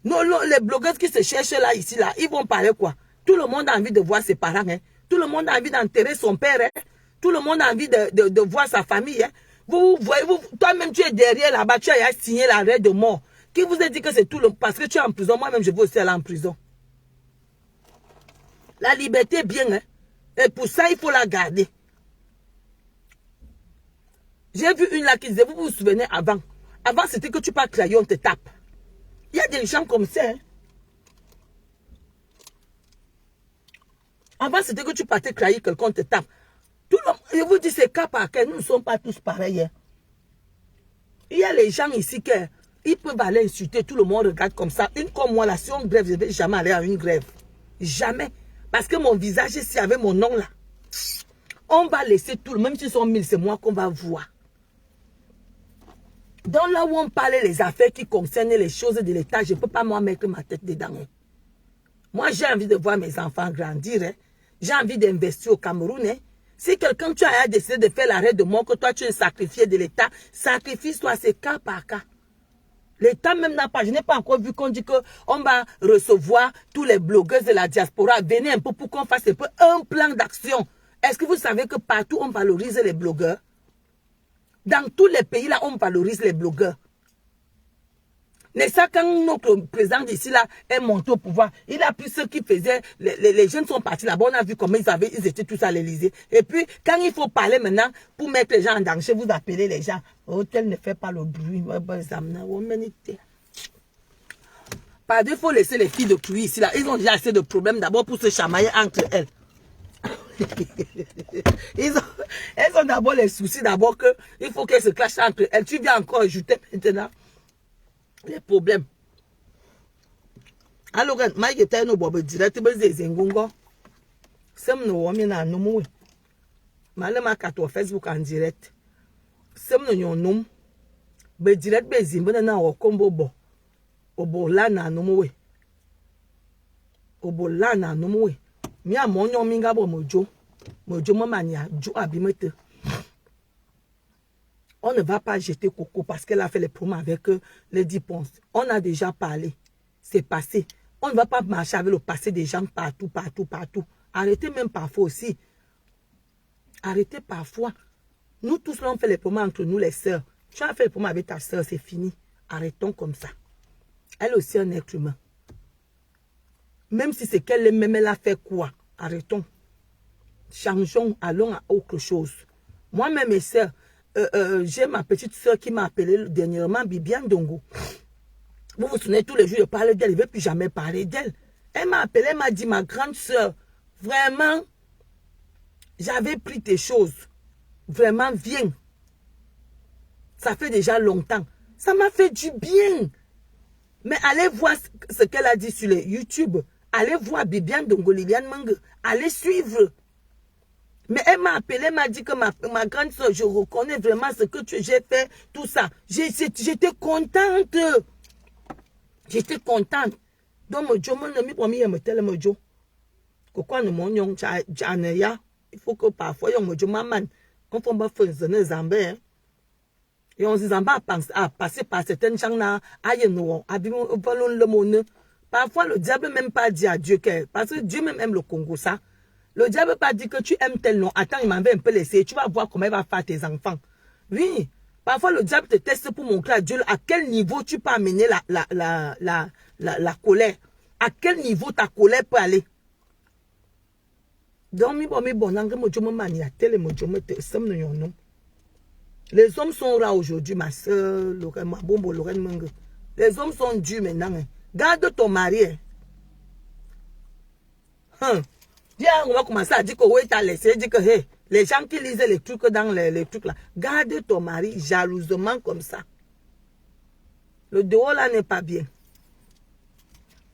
Non, les blogueurs qui se cherchent là, ici, là, ils vont parler quoi? Tout le monde a envie de voir ses parents. Hein. Tout le monde a envie d'enterrer son père. Hein. Tout le monde a envie de voir sa famille. Hein. Toi-même, tu es derrière là-bas. Tu as signé l'arrêt de mort. Qui vous a dit que c'est tout le... Parce que tu es en prison. Moi-même, je veux aussi aller en prison. La liberté est bien. Hein. Et pour ça, il faut la garder. J'ai vu une là qui disait, vous vous souvenez avant. Avant, c'était que tu pars crayon, on te tape. Il y a des gens comme ça. Hein. Avant, c'était que tu partais crayer quelqu'un te tape. Tout le monde, je vous dis, c'est cas par cas. Nous ne sommes pas tous pareils. Hein. Il y a les gens ici qui ils peuvent aller insulter. Tout le monde regarde comme ça. Une comme moi, là, si on grève, je ne vais jamais aller à une grève. Jamais. Parce que mon visage ici, avec mon nom là, on va laisser tout le monde. Même si sont 1000, c'est moi qu'on va voir. Dans là où on parle les affaires qui concernent les choses de l'État, je ne peux pas moi mettre ma tête dedans. Hein. Moi, j'ai envie de voir mes enfants grandir. Hein. J'ai envie d'investir au Cameroun. Hein. Si quelqu'un, tu as décidé de faire l'arrêt de mort, que toi, tu es sacrifié de l'État, sacrifice-toi, c'est cas par cas. L'État même n'a pas, je n'ai pas encore vu qu'on dit qu'on va recevoir tous les blogueurs de la diaspora. Venez un peu pour qu'on fasse un plan d'action. Est-ce que vous savez que partout, on valorise les blogueurs? Dans tous les pays, là, on valorise les blogueurs. Mais ça, quand notre président d'ici, là, est monté au pouvoir, il a pris ceux qui faisaient, les jeunes sont partis là-bas, on a vu comment ils étaient tous à l'Élysée. Et puis, quand il faut parler maintenant, pour mettre les gens en danger, vous appelez les gens, oh, tel ne fait pas le bruit, par deux, il faut laisser les filles de crier ici, là, ils ont déjà assez de problèmes d'abord pour se chamailler entre elles. Elles ont d'abord les soucis, d'abord qu'il faut qu'elles se clashent entre elles. Tu viens encore ajouter maintenant les problèmes. Alors, Mike était no bobo direct, mais c'est zingongo. Sem no woman na nomu. Malama kato Facebook en direct. Sem no nyonom. Be direct be zimbe na o kombo bo. Obo la na nomu we. Obo la na nomu we. Mi a mon yon minga bo mojo. Mojo mamania jo abimete. On ne va pas jeter Coco parce qu'elle a fait les promos avec les 10 ponces. On a déjà parlé. C'est passé. On ne va pas marcher avec le passé des gens partout, partout, partout. Arrêtez même parfois aussi. Arrêtez parfois. Nous tous, là, on fait les promos entre nous, les sœurs. Tu as fait les promos avec ta sœur, c'est fini. Arrêtons comme ça. Elle aussi un être humain. Même si c'est qu'elle même, elle a fait quoi? Arrêtons. Changeons, allons à autre chose. Moi-même, mes sœurs, j'ai ma petite soeur qui m'a appelé dernièrement, Bibiane Dongo. Vous vous souvenez, tous les jours, je parlais d'elle, je ne vais plus jamais parler d'elle. Elle m'a appelé, elle m'a dit, ma grande soeur, vraiment, j'avais pris tes choses. Vraiment, viens. Ça fait déjà longtemps. Ça m'a fait du bien. Mais allez voir ce qu'elle a dit sur les YouTube. Allez voir Bibiane Dongo, Liliane Mange. Allez suivre. Mais elle m'a appelé, elle m'a dit que ma grande soeur, je reconnais vraiment ce que j'ai fait, tout ça. J'étais contente. J'étais contente. Donc, je me promis, je me telle mojo. Pourquoi nous m'ont il faut que parfois, on me dit, maman, on fait pas faire un zambé. Et on se dit, à passer par certaines gens là, aïe, nous, le monde. Parfois, le diable même pas dit à Dieu parce que Dieu même aime le Congo, ça. Le diable pas dit que tu aimes tel nom. Attends, il m'avait un peu laissé. Tu vas voir comment il va faire tes enfants. Oui. Parfois, le diable te teste pour montrer à Dieu à quel niveau tu peux amener la colère. À quel niveau ta colère peut aller. Donc, les hommes sont là aujourd'hui, ma soeur, ma bombe, Lorraine Mange. Les hommes sont durs maintenant. Garde ton mari. On va commencer à dire que oui, t'as laissé, dire que hey, les gens qui lisent les trucs dans les trucs là, garde ton mari jalousement comme ça. Le dehors là n'est pas bien.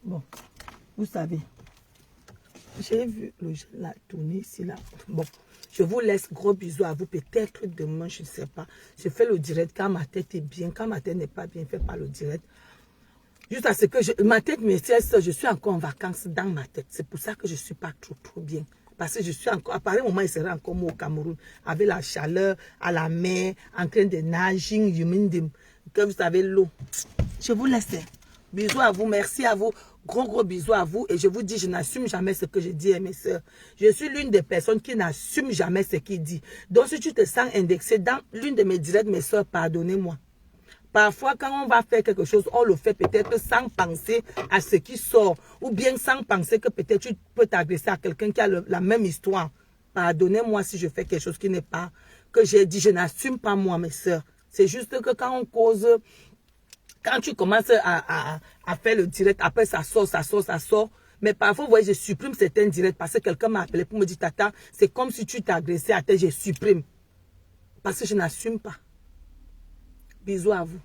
Bon, vous savez, j'ai vu le jeu là tourner ici là. Bon, je vous laisse, gros bisous à vous. Peut-être demain, je ne sais pas. Je fais le direct quand ma tête est bien. Quand ma tête n'est pas bien, fais pas le direct. Juste à ce que ma tête me cesse, je suis encore en vacances dans ma tête. C'est pour ça que je ne suis pas trop bien. Parce que je suis encore, à pareil moment, il serait encore au Cameroun, avec la chaleur, à la mer, en train de nager, que vous savez, l'eau. Je vous laisse. Bisous à vous, merci à vous. Gros bisous à vous. Et je vous dis, je n'assume jamais ce que je dis à mes soeurs. Je suis l'une des personnes qui n'assume jamais ce qu'il dit. Donc, si tu te sens indexé dans l'une de mes directs, mes soeurs, pardonnez-moi. Parfois, quand on va faire quelque chose, on le fait peut-être sans penser à ce qui sort. Ou bien sans penser que peut-être tu peux t'adresser à quelqu'un qui a la même histoire. Pardonnez-moi si je fais quelque chose qui n'est pas, que j'ai dit, je n'assume pas moi, mes soeurs. C'est juste que quand on cause, quand tu commences à faire le direct, après ça sort. Mais parfois, vous voyez, je supprime certains directs parce que quelqu'un m'a appelé pour me dire, Tata, c'est comme si tu t'es agressé à terre, je supprime. Parce que je n'assume pas. Bisous à vous.